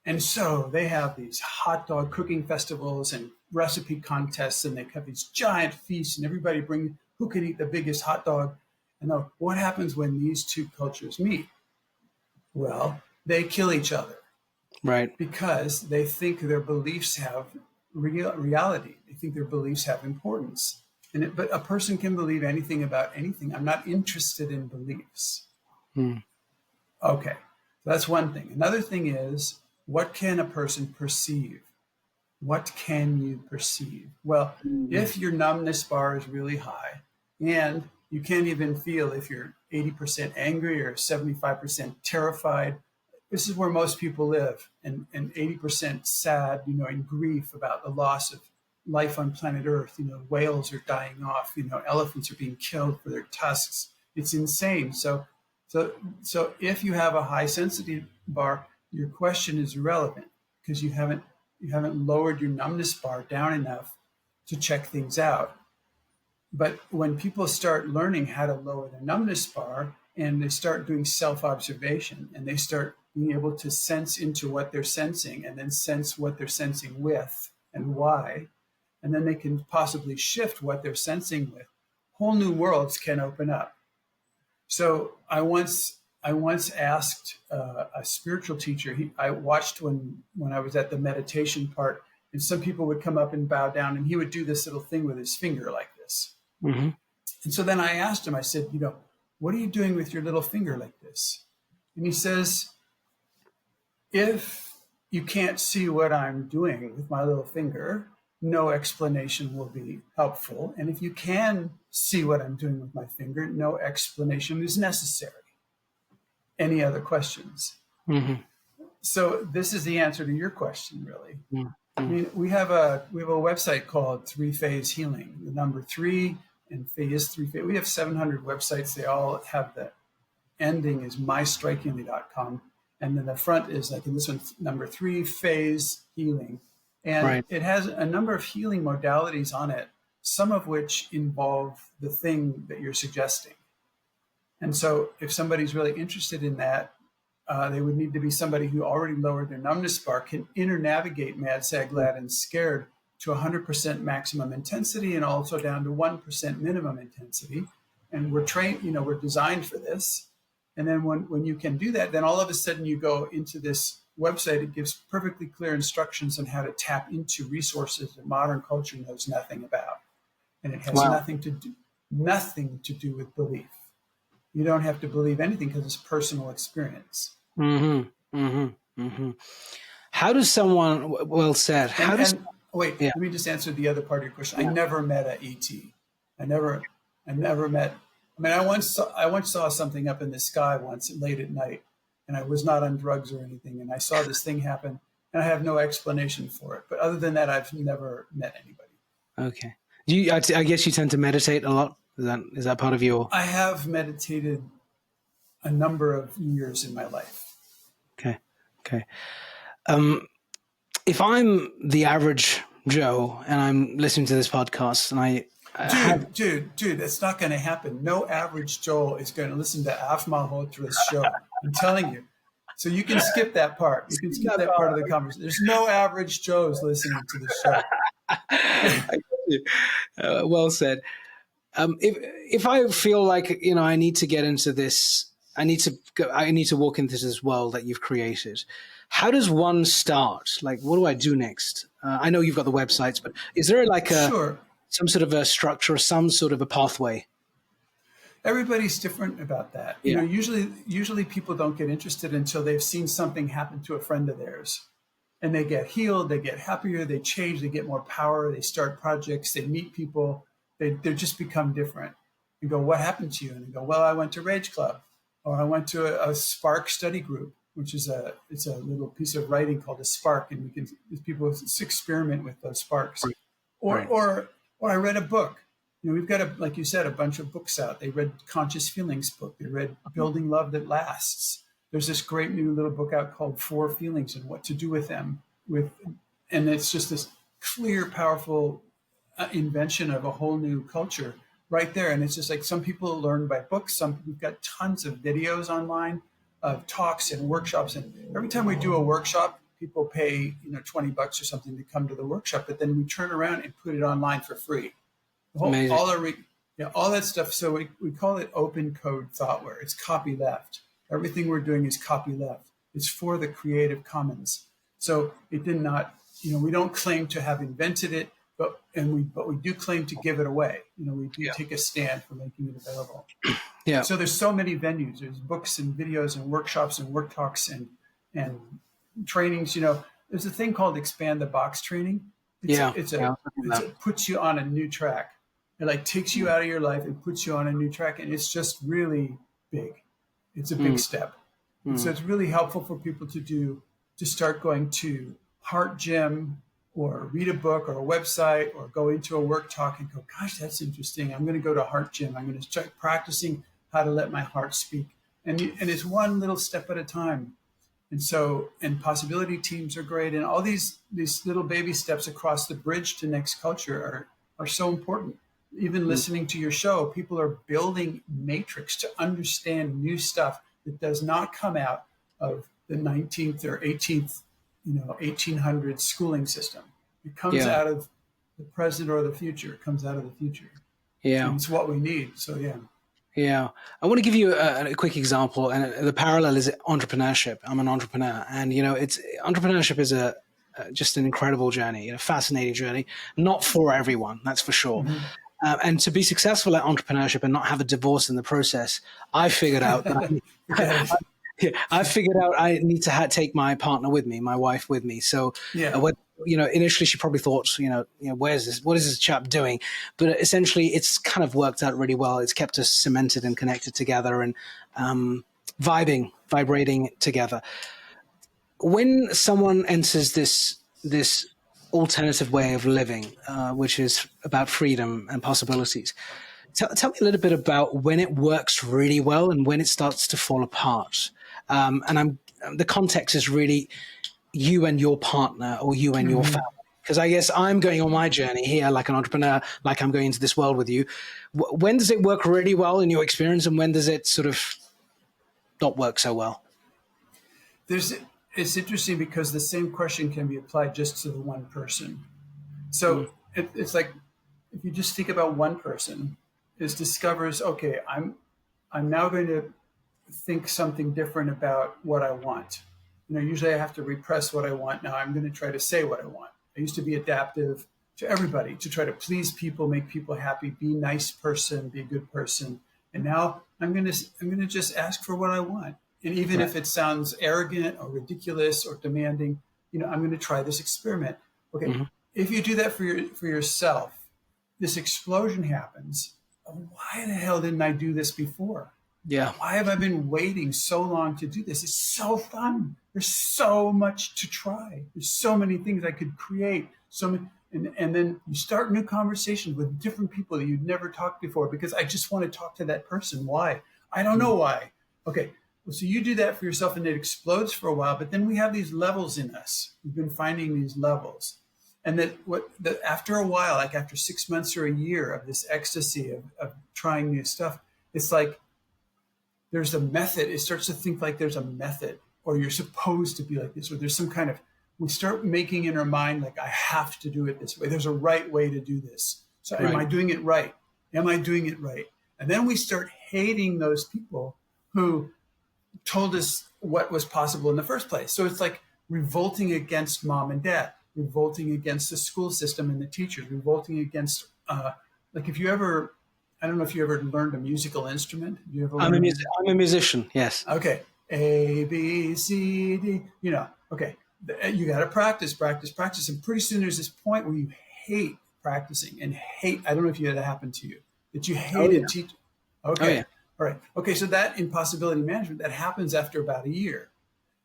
Speaker 2: And so they have these hot dog cooking festivals and recipe contests, and they have these giant feasts, and everybody bring who can eat the biggest hot dog. And what happens when these two cultures meet? Well, they kill each other.
Speaker 1: Right.
Speaker 2: Because they think their beliefs have reality. They think their beliefs have importance. But a person can believe anything about anything. I'm not interested in beliefs. Okay, so that's one thing. Another thing is, what can a person perceive? What can you perceive? Well, if your numbness bar is really high and you can't even feel if you're 80% angry or 75% terrified, this is where most people live, and 80% sad, in grief about the loss of life on planet Earth. Whales are dying off, elephants are being killed for their tusks. It's insane. So if you have a high sensitivity bar, your question is irrelevant because you haven't lowered your numbness bar down enough to check things out. But when people start learning how to lower their numbness bar and they start doing self-observation and they start being able to sense into what they're sensing and then sense what they're sensing with and why, and then they can possibly shift what they're sensing with, whole new worlds can open up. So I once asked a spiritual teacher. I watched when I was at the meditation part, and some people would come up and bow down, and he would do this little thing with his finger like this. Mm-hmm. And so then I asked him. I said, what are you doing with your little finger like this? And he says, if you can't see what I'm doing with my little finger, no explanation will be helpful. And if you can see what I'm doing with my finger, no explanation is necessary. Any other questions? Mm-hmm. So this is the answer to your question, really. Mm-hmm. I mean, we have a website called 3-Phase Healing. The number 3 and phase 3. We have 700 websites. They all have the ending is mystrikingly.com. And then the front is like in this one, number 3, Phase Healing. And It has a number of healing modalities on it, some of which involve the thing that you're suggesting. And so if somebody's really interested in that, they would need to be somebody who already lowered their numbness bar, can inter-navigate mad, sad, glad, and scared to 100% maximum intensity and also down to 1% minimum intensity. And we're trained, we're designed for this. And then when you can do that, then all of a sudden you go into this website. It gives perfectly clear instructions on how to tap into resources that modern culture knows nothing about. And it has nothing to do with belief. You don't have to believe anything because it's personal experience. Mm-hmm. Mm-hmm. Mm-hmm.
Speaker 1: How does someone, well said,
Speaker 2: let me just answer the other part of your question. I never met an ET. I never met, I once saw something up in the sky once late at night, and I was not on drugs or anything, and I saw this thing happen, and I have no explanation for it. But other than that, I've never met anybody.
Speaker 1: Okay. I guess you tend to meditate a lot. Is that part of your...
Speaker 2: I have meditated a number of years in my life.
Speaker 1: Okay. If I'm the average Joe and I'm listening to this podcast and
Speaker 2: Dude, that's not going to happen. No average Joe is going to listen to Af Malhotra's show. I'm telling you. So you can skip that part. You can skip that part of the conversation. There's no average Joes listening to the
Speaker 1: show. Well said. If I feel like, I need to get into this, I need to walk into this world that you've created. How does one start? Like, what do I do next? I know you've got the websites, but is there some sort of a structure or some sort of a pathway?
Speaker 2: Everybody's different about that. You
Speaker 1: Yeah.
Speaker 2: know, usually people don't get interested until they've seen something happen to a friend of theirs. And they get healed, they get happier, they change, they get more power, they start projects, they meet people, they just become different. You go, what happened to you? And they go, well, I went to Rage Club, or I went to a Spark study group, which is it's a little piece of writing called a Spark, and people experiment with those sparks.
Speaker 1: Right.
Speaker 2: Or
Speaker 1: Right.
Speaker 2: or I read a book. You know, we've got like you said, a bunch of books out. They read Conscious Feelings book. They read Building Love That Lasts. There's this great new little book out called Four Feelings and What to Do with Them. And it's just this clear, powerful invention of a whole new culture right there. And it's just like some people learn by books. We've got tons of videos online of talks and workshops. And every time we do a workshop, people pay $20 or something to come to the workshop. But then we turn around and put it online for free.
Speaker 1: Amazing.
Speaker 2: All that stuff. So we call it open code thoughtware. It's copy left. Everything we're doing is copy left. It's for the Creative Commons. So it did not, we don't claim to have invented it, but we do claim to give it away. We do take a stand for making it available.
Speaker 1: Yeah.
Speaker 2: So there's so many venues. There's books and videos and workshops and work talks and trainings. There's a thing called Expand the Box training. It puts you on a new track. It like takes you out of your life and puts you on a new track, and it's just really big. It's a big step. So it's really helpful for people to start going to Heart Gym or read a book or a website or go into a work talk and go, gosh, that's interesting. I'm going to go to Heart Gym. I'm going to start practicing how to let my heart speak. And it's one little step at a time. And possibility teams are great. And all these little baby steps across the bridge to next culture are so important. Even listening to your show, people are building matrix to understand new stuff that does not come out of the 19th or 1800s schooling system. It comes out of the present or the future. It comes out of the future.
Speaker 1: Yeah.
Speaker 2: And it's what we need. So, yeah.
Speaker 1: Yeah. I want to give you a quick example. And the parallel is entrepreneurship. I'm an entrepreneur. And, entrepreneurship is just an incredible journey, a fascinating journey. Not for everyone, that's for sure.
Speaker 2: Mm-hmm.
Speaker 1: And to be successful at entrepreneurship and not have a divorce in the process, I figured out that I need to take my partner with me, my wife with me. So, initially she probably thought, where's this? What is this chap doing? But essentially, it's kind of worked out really well. It's kept us cemented and connected together and vibrating together. When someone enters this alternative way of living, which is about freedom and possibilities. Tell me a little bit about when it works really well and when it starts to fall apart. The context is really you and your partner or you and your family. Because I guess I'm going on my journey here like an entrepreneur, like I'm going into this world with you. When does it work really well in your experience and when does it sort of not work so well?
Speaker 2: It's interesting because the same question can be applied just to the one person. So it's like if you just think about one person, discovers, okay, I'm now going to think something different about what I want. Usually I have to repress what I want. Now I'm going to try to say what I want. I used to be adaptive to everybody, to try to please people, make people happy, be a nice person, be a good person. And now I'm going to just ask for what I want. And even if it sounds arrogant or ridiculous or demanding, I'm going to try this experiment. Okay, if you do that for yourself, this explosion happens. Why the hell didn't I do this before?
Speaker 1: Yeah.
Speaker 2: Why have I been waiting so long to do this? It's so fun. There's so much to try. There's so many things I could create. And then you start new conversations with different people that you'd never talked before because I just want to talk to that person. Why? I don't know why. Okay. So you do that for yourself and it explodes for a while, but then we have these levels in us. We've been finding these levels. And after a while, like after 6 months or a year of this ecstasy of trying new stuff, it's like there's a method. It starts to think like there's a method or you're supposed to be like this, or there's some kind of, we start making in our mind, like I have to do it this way. There's a right way to do this. So Am I doing it right? Am I doing it right? And then we start hating those people who told us what was possible in the first place. So it's like revolting against mom and dad, revolting against the school system and the teachers, revolting against, like if you ever I don't know if you ever learned a musical instrument. You ever
Speaker 1: I'm
Speaker 2: learned?
Speaker 1: I'm a musician. Yes.
Speaker 2: Okay, A, B, C, D. Okay. You got to practice, practice, practice, and pretty soon there's this point where you hate practicing and hate. I don't know if you had that happen to you that you
Speaker 1: Oh
Speaker 2: hated
Speaker 1: yeah.
Speaker 2: teach.
Speaker 1: Oh
Speaker 2: Okay,
Speaker 1: yeah.
Speaker 2: all right. Okay, so that impossibility management that happens after about a year.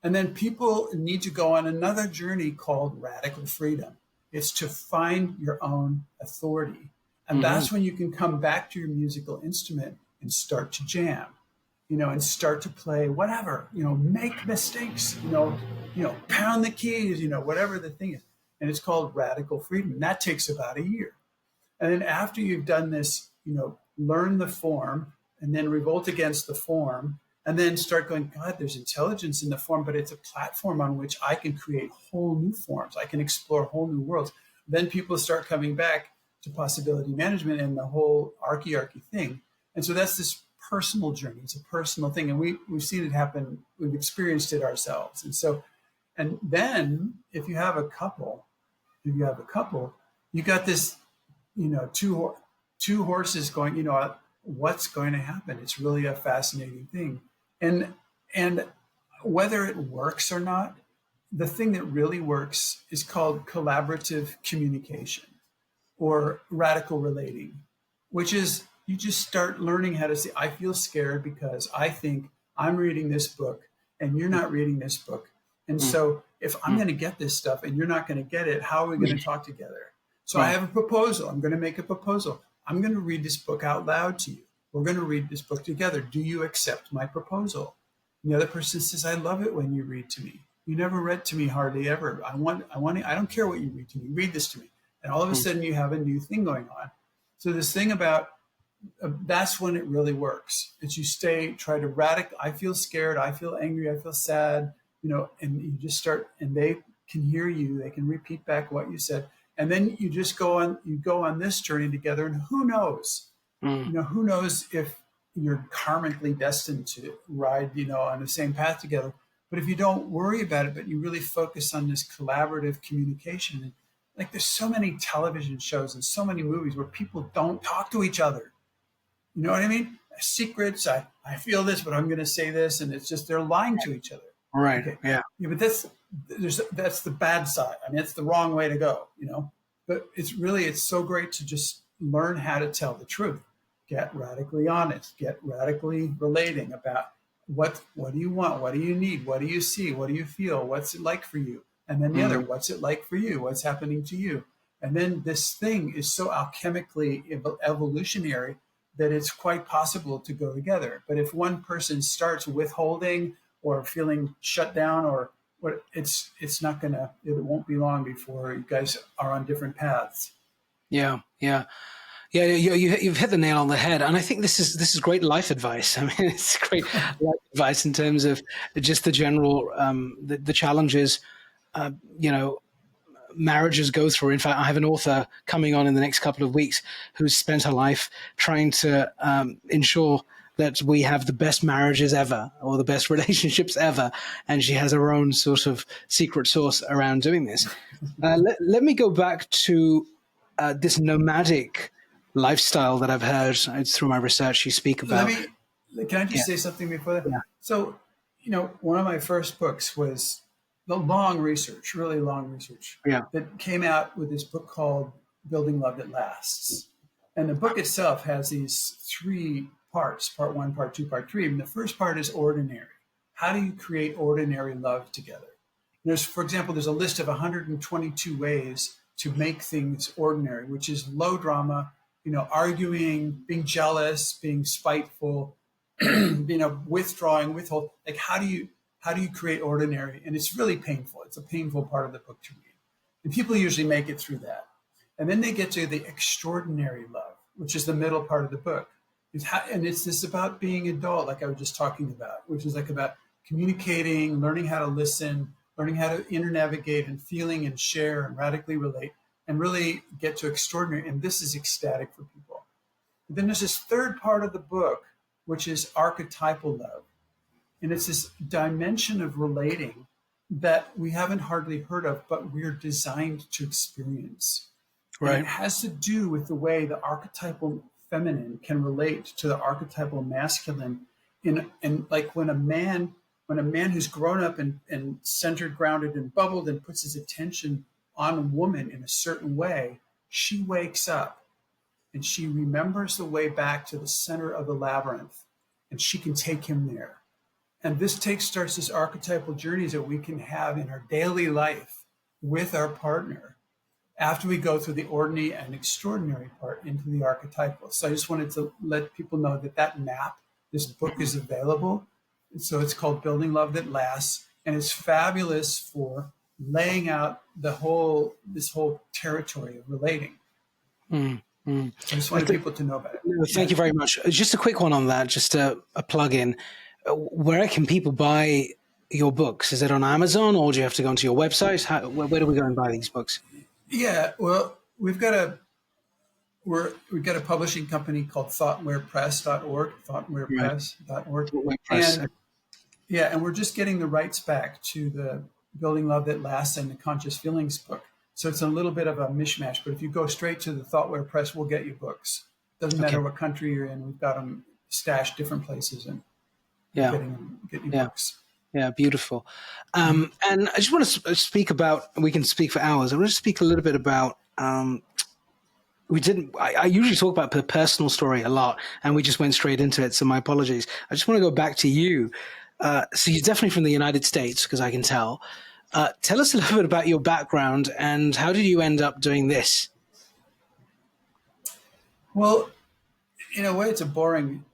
Speaker 2: And then people need to go on another journey called radical freedom. It's to find your own authority. And
Speaker 1: Hmm.
Speaker 2: that's when you can come back to your musical instrument and start to jam, and start to play whatever, make mistakes, pound the keys, whatever the thing is. And it's called radical freedom. And that takes about a year. And then after you've done this, learn the form and then revolt against the form and then start going, God, there's intelligence in the form, but it's a platform on which I can create whole new forms. I can explore whole new worlds. Then people start coming back to possibility management and the whole archiarchy thing. And so that's this personal journey. It's a personal thing. And we've seen it happen. We've experienced it ourselves. And then if you have a couple, you got this, two horses going, what's going to happen? It's really a fascinating thing. And whether it works or not, the thing that really works is called collaborative communication or radical relating, which is you just start learning how to say, I feel scared because I think I'm reading this book and you're not reading this book. And so if I'm going to get this stuff and you're not going to get it, how are we going to talk together? So I
Speaker 1: Right.
Speaker 2: have a proposal. I'm going to make a proposal. I'm going to read this book out loud to you. We're going to read this book together. Do you accept my proposal? And the other person says, I love it when you read to me. You never read to me hardly ever. I don't care what you read to me. Read this to me. And all of a sudden you have a new thing going on. So this thing about that's when it really works. Is you try to radical. I feel scared. I feel angry. I feel sad. And you just start, and they can hear you. They can repeat back what you said, and then you just go on. You go on this journey together, and who knows?
Speaker 1: Mm.
Speaker 2: Who knows if you're karmically destined to ride, on the same path together. But if you don't worry about it, but you really focus on this collaborative communication, and like there's so many television shows and so many movies where people don't talk to each other. You know what I mean? Secrets. I feel this, but I'm going to say this, and it's just they're lying to each other.
Speaker 1: Right.
Speaker 2: Okay.
Speaker 1: Yeah.
Speaker 2: Yeah, but that's the bad side. I mean, it's the wrong way to go. But it's so great to just learn how to tell the truth. Get radically honest. Get radically relating about what do you want? What do you need? What do you see? What do you feel? What's it like for you? And then the other,
Speaker 1: Mm.
Speaker 2: what's it like for you? What's happening to you? And then this thing is so alchemically evolutionary that it's quite possible to go together. But if one person starts withholding or feeling shut down or what, it won't be long before you guys are on different paths.
Speaker 1: Yeah. Yeah. Yeah, you've hit the nail on the head, and I think this is great life advice. I mean, it's great life advice in terms of just the general the challenges you know marriages go through. In fact, I have an author coming on in the next couple of weeks who's spent her life trying to ensure that we have the best marriages ever or the best relationships ever, and she has her own sort of secret sauce around doing this. Let me go back to this nomadic lifestyle that I've heard through my research you speak
Speaker 2: Let
Speaker 1: about.
Speaker 2: me, can I
Speaker 1: Yeah,
Speaker 2: just say something before that?
Speaker 1: yeah,
Speaker 2: So, one of my first books was the really long research
Speaker 1: yeah.
Speaker 2: that came out with this book called Building Love That Lasts. And the book itself has these three parts, part one, part two, part three. And the first part is ordinary. How do you create ordinary love together? For example, there's a list of 122 ways to make things ordinary, which is low drama, arguing, being jealous, being spiteful, withdrawing, withhold. Like, how do you create ordinary? And it's really painful. It's a painful part of the book to read. And people usually make it through that. And then they get to the extraordinary love, which is the middle part of the book. And it's this about being adult, like I was just talking about, which is like about communicating, learning how to listen, learning how to internavigate and feeling and share and radically relate and really get to extraordinary. And this is ecstatic for people. But then there's this third part of the book, which is archetypal love. And it's this dimension of relating that we haven't hardly heard of, but we're designed to experience. And it
Speaker 1: Right.
Speaker 2: has to do with the way the archetypal feminine can relate to the archetypal masculine in like when a man who's grown up and centered, grounded, and bubbled and puts his attention on a woman in a certain way, she wakes up and she remembers the way back to the center of the labyrinth, and she can take him there. And this starts this archetypal journeys that we can have in our daily life with our partner after we go through the ordinary and extraordinary part into the archetypal. So I just wanted to let people know that map, this book is available. So it's called Building Love That Lasts, and it's fabulous for laying out this whole territory of relating.
Speaker 1: Mm.
Speaker 2: I just wanted people to know about it.
Speaker 1: Thank you very much. Just a quick one on that, just a plug-in. Where can people buy your books? Is it on Amazon, or do you have to go onto your website? Where do we go and buy these books?
Speaker 2: Yeah, well, we've got a publishing company called thoughtwarepress.org, thoughtwarepress.org. And we're just getting the rights back to the Building Love That Lasts and the Conscious Feelings book. So it's a little bit of a mishmash, but if you go straight to the Thoughtware Press, we'll get you books. Doesn't matter what country you're in. We've got them stashed different places and getting you books.
Speaker 1: Yeah, beautiful. And I just want to speak about, we can speak for hours. I want to speak a little bit about, I usually talk about the personal story a lot, and we just went straight into it, so my apologies. I just want to go back to you. So you're definitely from the United States, because I can tell. Tell us a little bit about your background, and how did you end up doing this?
Speaker 2: Well, in a way, it's a boring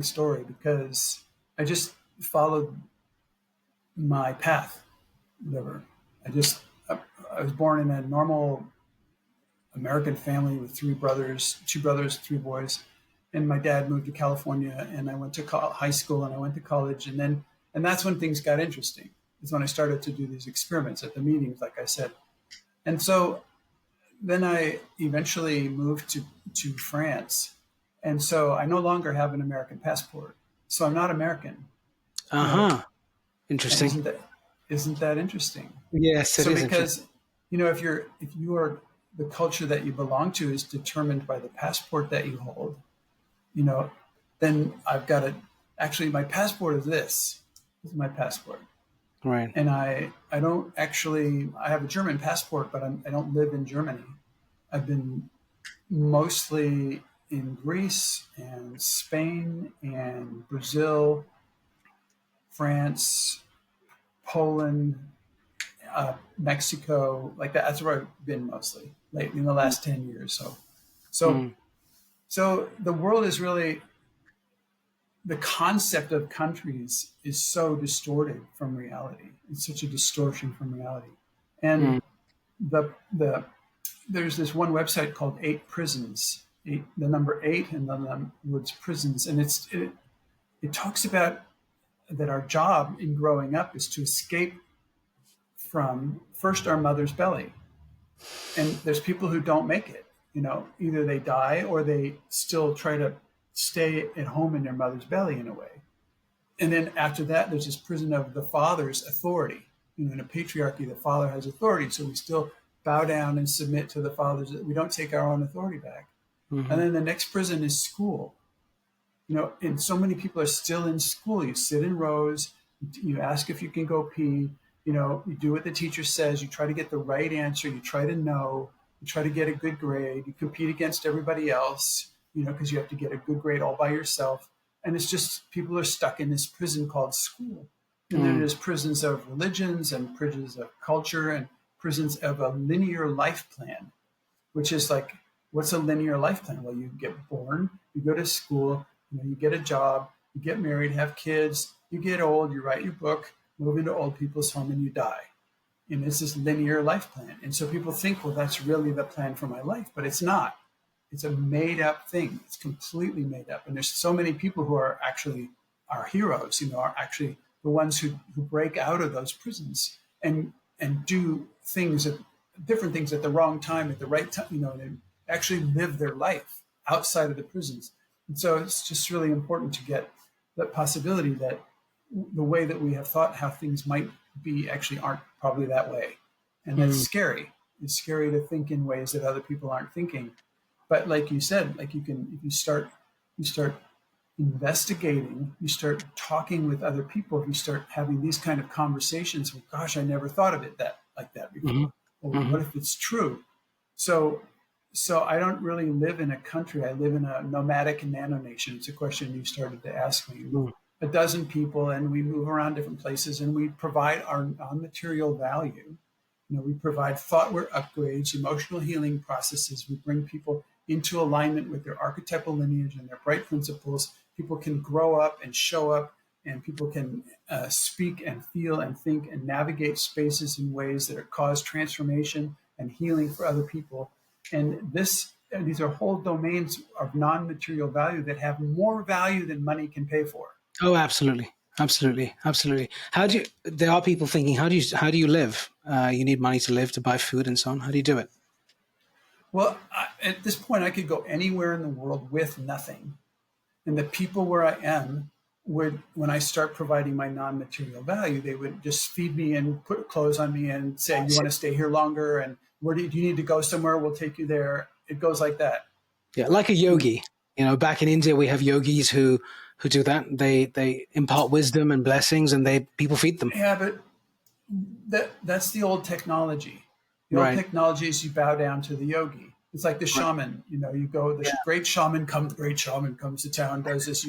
Speaker 2: story, because I just followed my path. Whatever. I was born in a normal American family with two brothers, 3 boys, and my dad moved to California, and I went to high school, and I went to college, and that's when things got interesting. It's when I started to do these experiments at the meetings, like I said. And so then I eventually moved to France. And so I no longer have an American passport. So I'm not American.
Speaker 1: Interesting.
Speaker 2: Isn't that interesting?
Speaker 1: Yes, it is.
Speaker 2: Because, if you are the culture that you belong to is determined by the passport that you hold, then I've got my passport is this. This is my passport.
Speaker 1: Right.
Speaker 2: And I have a German passport, but I don't live in Germany. I've been mostly in Greece and Spain and Brazil, France, Poland, Mexico, like that. That's where I've been mostly lately in the last 10 years. So the world is really, the concept of countries is so distorted from reality. It's such a distortion from reality. And there's this one website called 8 Prisons, the number 8 and the words prisons. And it talks about that our job in growing up is to escape from first our mother's belly. And there's people who don't make it, either they die or they still try to stay at home in their mother's belly in a way. And then after that, there's this prison of the father's authority. In a patriarchy, the father has authority. So we still bow down and submit to the fathers. We don't take our own authority back. Mm-hmm. And then the next prison is school. And so many people are still in school. You sit in rows, you ask if you can go pee, you do what the teacher says, you try to get the right answer, you try to know, you try to get a good grade, you compete against everybody else, because you have to get a good grade all by yourself. And it's just, people are stuck in this prison called school. And then there's prisons of religions and prisons of culture and prisons of a linear life plan, which is like, what's a linear life plan? Well, you get born, you go to school, you get a job, you get married, have kids, you get old, you write your book, move into old people's home, and you die. And it's this linear life plan. And so people think, well, that's really the plan for my life, but it's not. It's a made up thing. It's completely made up. And there's so many people who are actually our heroes, are actually the ones who break out of those prisons and do different things at the wrong time, at the right time, and actually live their life outside of the prisons. And so it's just really important to get that possibility that the way that we have thought how things might be actually aren't probably that way. And that's scary. It's scary to think in ways that other people aren't thinking. But like you said, like if you start investigating, you start talking with other people, if you start having these kind of conversations, well, gosh, I never thought of it like that
Speaker 1: Hmm.
Speaker 2: before. Well,
Speaker 1: Hmm.
Speaker 2: what if it's true? So, so I don't really live in a country. I live in a nomadic nation. It's a question you started to ask me. We've a dozen people, and we move around different places, and we provide our non-material value. We provide thoughtware upgrades, emotional healing processes. We bring people into alignment with their archetypal lineage and their bright principles. People can grow up and show up, and people can speak and feel and think and navigate spaces in ways that are cause transformation and healing for other people. And these are whole domains of non-material value that have more value than money can pay for.
Speaker 1: Oh, absolutely. Absolutely. Absolutely. There are people thinking, how do you live? You need money to live, to buy food and so on. How do you do it?
Speaker 2: Well, at this point, I could go anywhere in the world with nothing. And the people where I am would, when I start providing my non-material value, they would just feed me and put clothes on me and say, you want to stay here longer? And where do you need to go somewhere? We'll take you there. It goes like that.
Speaker 1: Yeah, like a yogi. Back in India, we have yogis who do that. They impart wisdom and blessings, and people feed them.
Speaker 2: Yeah, but that's the old technology. The old
Speaker 1: Right.
Speaker 2: technology is you bow down to the yogi. It's like the
Speaker 1: Right.
Speaker 2: shaman. You go, the
Speaker 1: Yeah.
Speaker 2: great shaman comes to town, does this.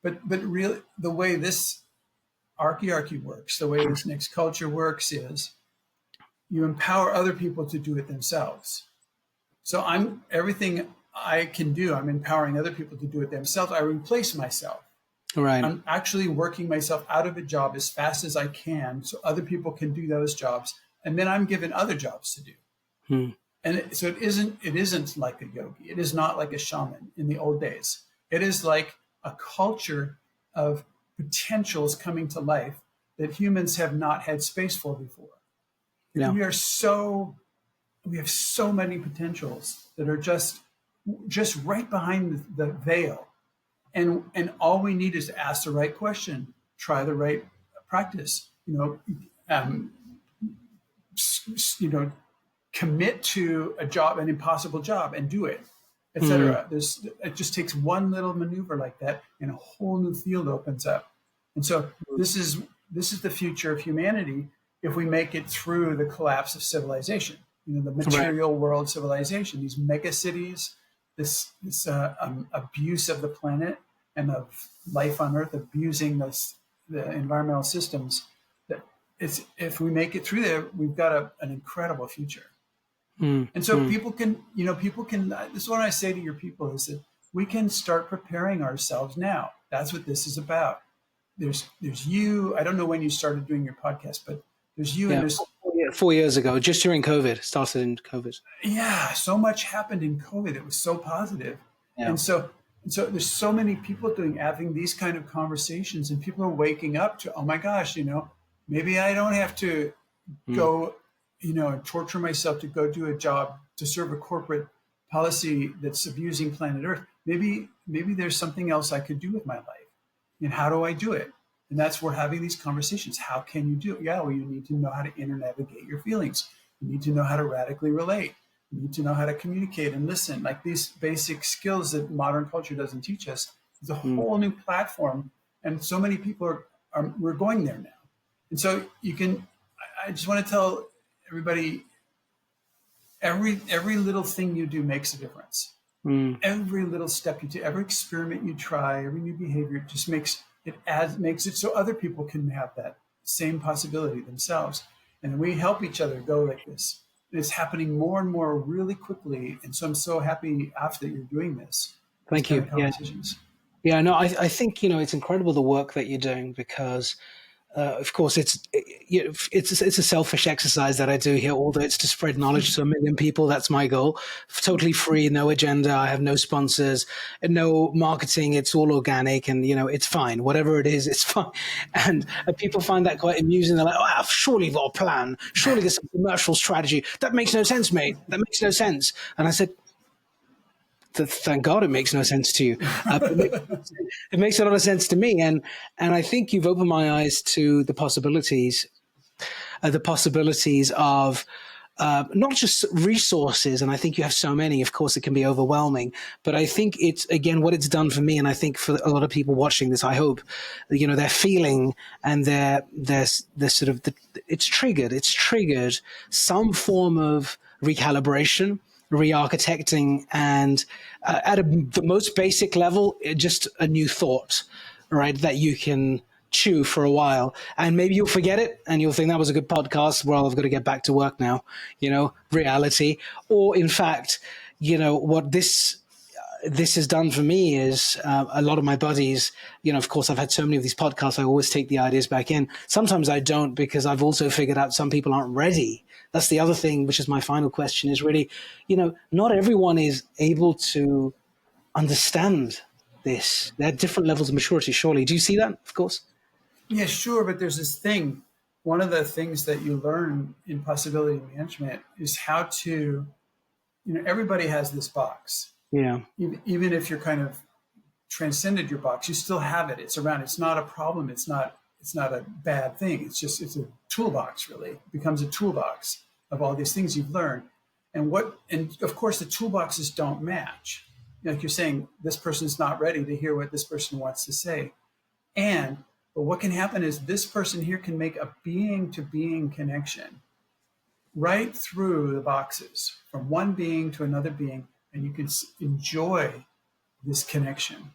Speaker 2: But really, the way this archiarchy works, the way this next culture works, is you empower other people to do it themselves. So everything I can do, I'm empowering other people to do it themselves. I replace myself.
Speaker 1: Right.
Speaker 2: I'm actually working myself out of a job as fast as I can so other people can do those jobs. And then I'm given other jobs to do.
Speaker 1: Hmm.
Speaker 2: And so it isn't like a yogi. It is not like a shaman in the old days. It is like a culture of potentials coming to life that humans have not had space for before.
Speaker 1: Yeah.
Speaker 2: We have so many potentials that are just right behind the veil. And all we need is to ask the right question, try the right practice, um, you know, commit to a job, an impossible job, and do it,
Speaker 1: Hmm.
Speaker 2: etc. It just takes one little maneuver like that, and a whole new field opens up. And so this is the future of humanity if we make it through the collapse of civilization. The
Speaker 1: Right.
Speaker 2: material world civilization, these mega cities, this abuse of the planet and of life on Earth, abusing the environmental systems. That if we make it through there, we've got an incredible future.
Speaker 1: Hmm.
Speaker 2: And so
Speaker 1: Hmm.
Speaker 2: people can. This is what I say to your people: is that we can start preparing ourselves now. That's what this is about. There's you. I don't know when you started doing your podcast, but there's you and
Speaker 1: Yeah.
Speaker 2: there's
Speaker 1: 4 years ago, just during COVID, started in COVID.
Speaker 2: yeah, so much happened in COVID. It was so positive.
Speaker 1: Yeah.
Speaker 2: And so there's so many people having these kind of conversations, and people are waking up to, oh my gosh, maybe I don't have to
Speaker 1: Hmm.
Speaker 2: go, and torture myself to go do a job to serve a corporate policy that's abusing planet Earth. Maybe there's something else I could do with my life. And how do I do it? And that's where having these conversations. How can you do it? Yeah, well, you need to know how to navigate your feelings. You need to know how to radically relate. You need to know how to communicate and listen. Like these basic skills that modern culture doesn't teach us. It's a
Speaker 1: Hmm.
Speaker 2: whole new platform, and so many people we're going there now. And so you can. I just want to tell everybody, every little thing you do makes a difference.
Speaker 1: Hmm.
Speaker 2: Every little step you take, every experiment you try, every new behavior just makes it so other people can have that same possibility themselves. And we help each other go like this. And it's happening more and more really quickly. And so I'm so happy after that you're doing these
Speaker 1: Thank
Speaker 2: kind
Speaker 1: you.
Speaker 2: of
Speaker 1: Yeah.
Speaker 2: conversations.
Speaker 1: Yeah. No, I think, it's incredible the work that you're doing because of course, it's a selfish exercise that I do here. Although it's to spread knowledge to a million people, that's my goal. Totally free, no agenda. I have no sponsors, and no marketing. It's all organic, and it's fine. Whatever it is, it's fine. And people find that quite amusing. They're like, "Oh, surely you've got a plan. Surely there's some commercial strategy. That makes no sense, mate. That makes no sense." And I said, thank God it makes no sense to you. But it makes a lot of sense to me, and I think you've opened my eyes to the possibilities of not just resources, and I think you have so many, of course, it can be overwhelming, but I think it's, again, what it's done for me, and I think for a lot of people watching this, I hope, they're feeling and they're sort of, it's triggered some form of recalibration, re-architecting, and at the most basic level, just a new thought, right, that you can chew for a while, and maybe you'll forget it and you'll think that was a good podcast. Well, I've got to get back to work now, reality. Or in fact, what this has done for me is a lot of my buddies, of course, I've had so many of these podcasts, I always take the ideas back in. Sometimes I don't, because I've also figured out some people aren't ready. That's the other thing, which is my final question, is really, not everyone is able to understand this. There are different levels of maturity, surely. Do you see that, of course?
Speaker 2: Yeah, sure. But there's this thing. One of the things that you learn in possibility management is how to, everybody has this box.
Speaker 1: Yeah.
Speaker 2: Even if you're kind of transcended your box, you still have it. It's around. It's not a problem. It's not a bad thing. It's a toolbox, really. It becomes a toolbox of all these things you've learned. And of course the toolboxes don't match. Like you're saying, this person's not ready to hear what this person wants to say. But what can happen is this person here can make a being to being connection right through the boxes, from one being to another being, and you can enjoy this connection.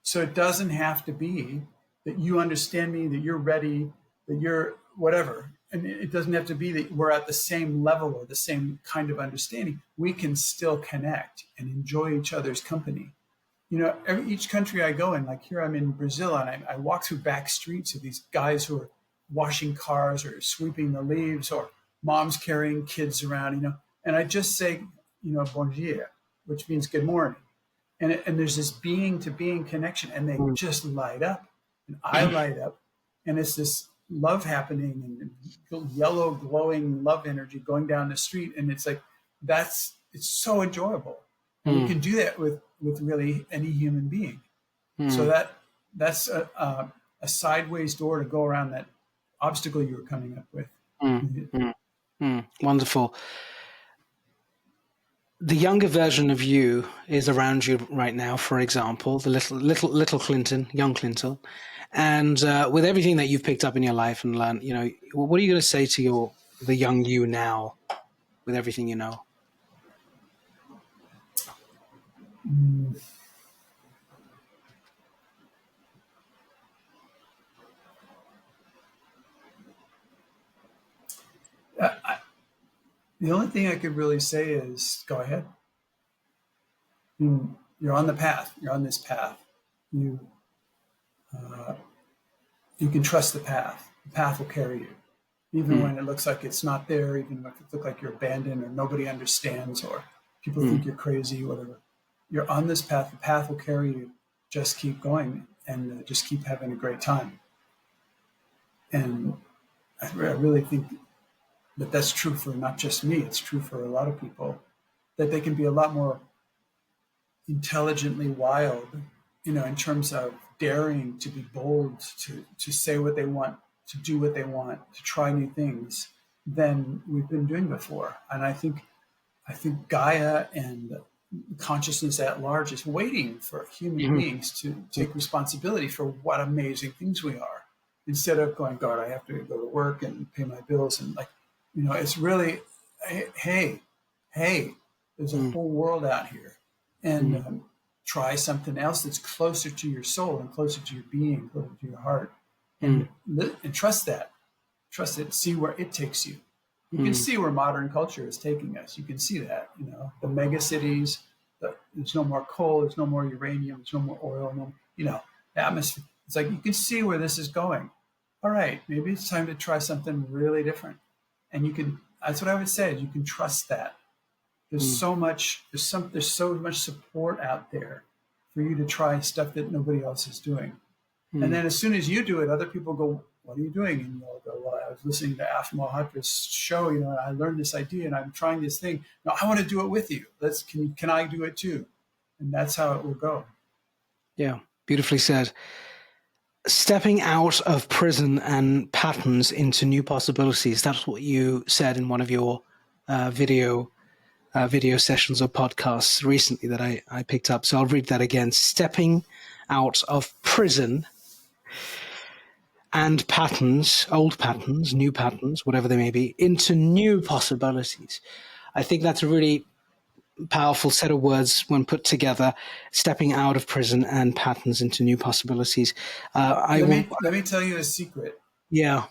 Speaker 2: So it doesn't have to be that you understand me, that you're ready, that you're whatever. And it doesn't have to be that we're at the same level or the same kind of understanding. We can still connect and enjoy each other's company. Each country I go in, like here I'm in Brazil, and I walk through back streets of these guys who are washing cars or sweeping the leaves, or moms carrying kids around, and I just say, bon dia, which means good morning. And there's this being to being connection, and they just light up, and I light up, and it's this love happening, and yellow glowing love energy going down the street. And it's like, it's so enjoyable. And you can do that with really any human being. So that's a sideways door to go around that obstacle you were coming up with.
Speaker 1: Wonderful. The younger version of you is around you right now, for example, the little Clinton, young Clinton. And with everything that you've picked up in your life and learned, what are you going to say to the young you now with everything you know?
Speaker 2: The only thing I could really say is go ahead. You're on the path. You're on this path. You can trust the path. The path will carry you. Even when it looks like it's not there, even if it looks like you're abandoned or nobody understands or people think you're crazy, whatever. You're on this path. The path will carry you. Just keep going and just keep having a great time. And I really think that that's true for not just me. It's true for a lot of people, that they can be a lot more intelligently wild, in terms of daring to be bold, to say what they want, to do what they want, to try new things than we've been doing before. And I think Gaia and consciousness at large is waiting for human beings to take responsibility for what amazing things we are, instead of going, God, I have to go to work and pay my bills. And it's really, hey, there's a whole world out here, and try something else that's closer to your soul and closer to your being, closer to your heart, and trust that. Trust it. See where it takes you. You can see where modern culture is taking us. You can see that, the mega cities. There's no more coal. There's no more uranium. There's no more oil. The atmosphere. It's like you can see where this is going. All right, maybe it's time to try something really different. And you can. That's what I would say. Is you can trust that. There's so much. There's so much support out there for you to try stuff that nobody else is doing. And then as soon as you do it, other people go, "What are you doing?" And you'll go, "Well, I was listening to Af Malhotra's show. And I learned this idea, and I'm trying this thing. Now I want to do it with you. Can I do it too?" And that's how it will go.
Speaker 1: Yeah, beautifully said. Stepping out of prison and patterns into new possibilities. That's what you said in one of your video sessions or podcasts recently that I picked up. So I'll read that again. Stepping out of prison and patterns, old patterns, new patterns, whatever they may be, into new possibilities. I think that's a really powerful set of words when put together, stepping out of prison and patterns into new possibilities.
Speaker 2: Let me tell you a secret.
Speaker 1: Yeah.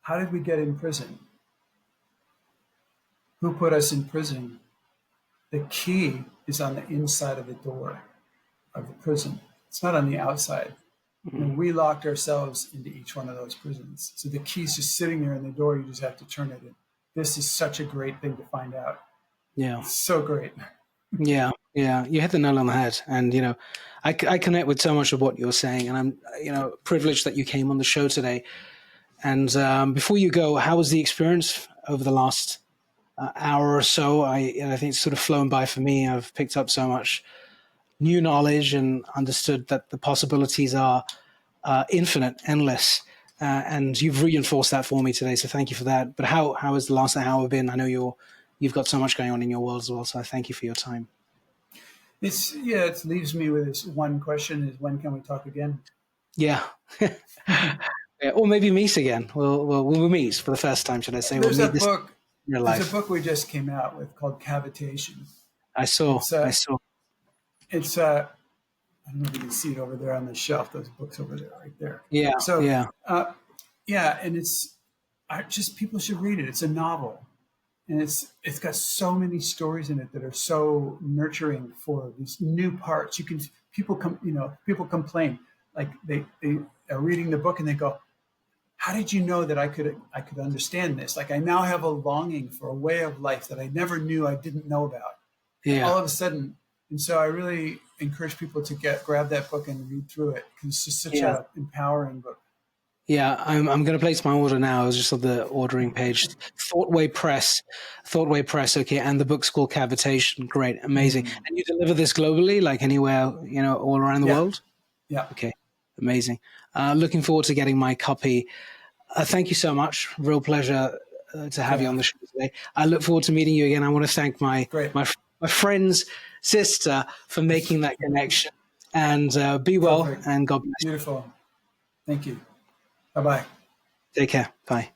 Speaker 2: How did we get in prison? Who put us in prison? The key is on the inside of the door of the prison. It's not on the outside. And we locked ourselves into each one of those prisons. So the key's just sitting there in the door. You just have to turn it in. This is such a great thing to find out.
Speaker 1: Yeah.
Speaker 2: It's so great.
Speaker 1: Yeah. Yeah. You hit the nail on the head. And, I connect with so much of what you're saying. And I'm, privileged that you came on the show today. And before you go, how was the experience over the last hour or so? I think it's sort of flown by for me. I've picked up so much new knowledge and understood that the possibilities are infinite, endless. And you've reinforced that for me today. So thank you for that. But how has the last hour been? I know you've got so much going on in your world as well. So I thank you for your time.
Speaker 2: It leaves me with this one question: is when can we talk again?
Speaker 1: Yeah. Yeah, or maybe meet again. We'll meet for the first time, should I say?
Speaker 2: There's
Speaker 1: we'll
Speaker 2: a
Speaker 1: meet
Speaker 2: book.
Speaker 1: in real life.
Speaker 2: There's a book we just came out with called Cavitation.
Speaker 1: I saw.
Speaker 2: It's I don't know if you can see it over there on the shelf. Those books over there, right there.
Speaker 1: Yeah.
Speaker 2: So
Speaker 1: yeah.
Speaker 2: And just people should read it. It's a novel, and it's got so many stories in it that are so nurturing for these new parts. People complain, like they are reading the book and they go, how did you know that I could understand this? Like I now have a longing for a way of life that I never knew I didn't know about.
Speaker 1: Yeah.
Speaker 2: All of a sudden, and so I really encourage people to grab that book and read through it because it's just such an empowering book.
Speaker 1: Yeah, I'm going to place my order now. I was just on the ordering page. Thoughtway Press. Okay, and the book's called Cavitation. Great, amazing. Mm-hmm. And you deliver this globally, like anywhere, all around the world?
Speaker 2: Yeah.
Speaker 1: Okay, amazing. Looking forward to getting my copy. Thank you so much. Real pleasure to have you on the show today. I look forward to meeting you again. I want to thank my friend's sister for making that connection. And be well. Perfect. And God bless you.
Speaker 2: Beautiful. Thank you. Bye-bye.
Speaker 1: Take care. Bye.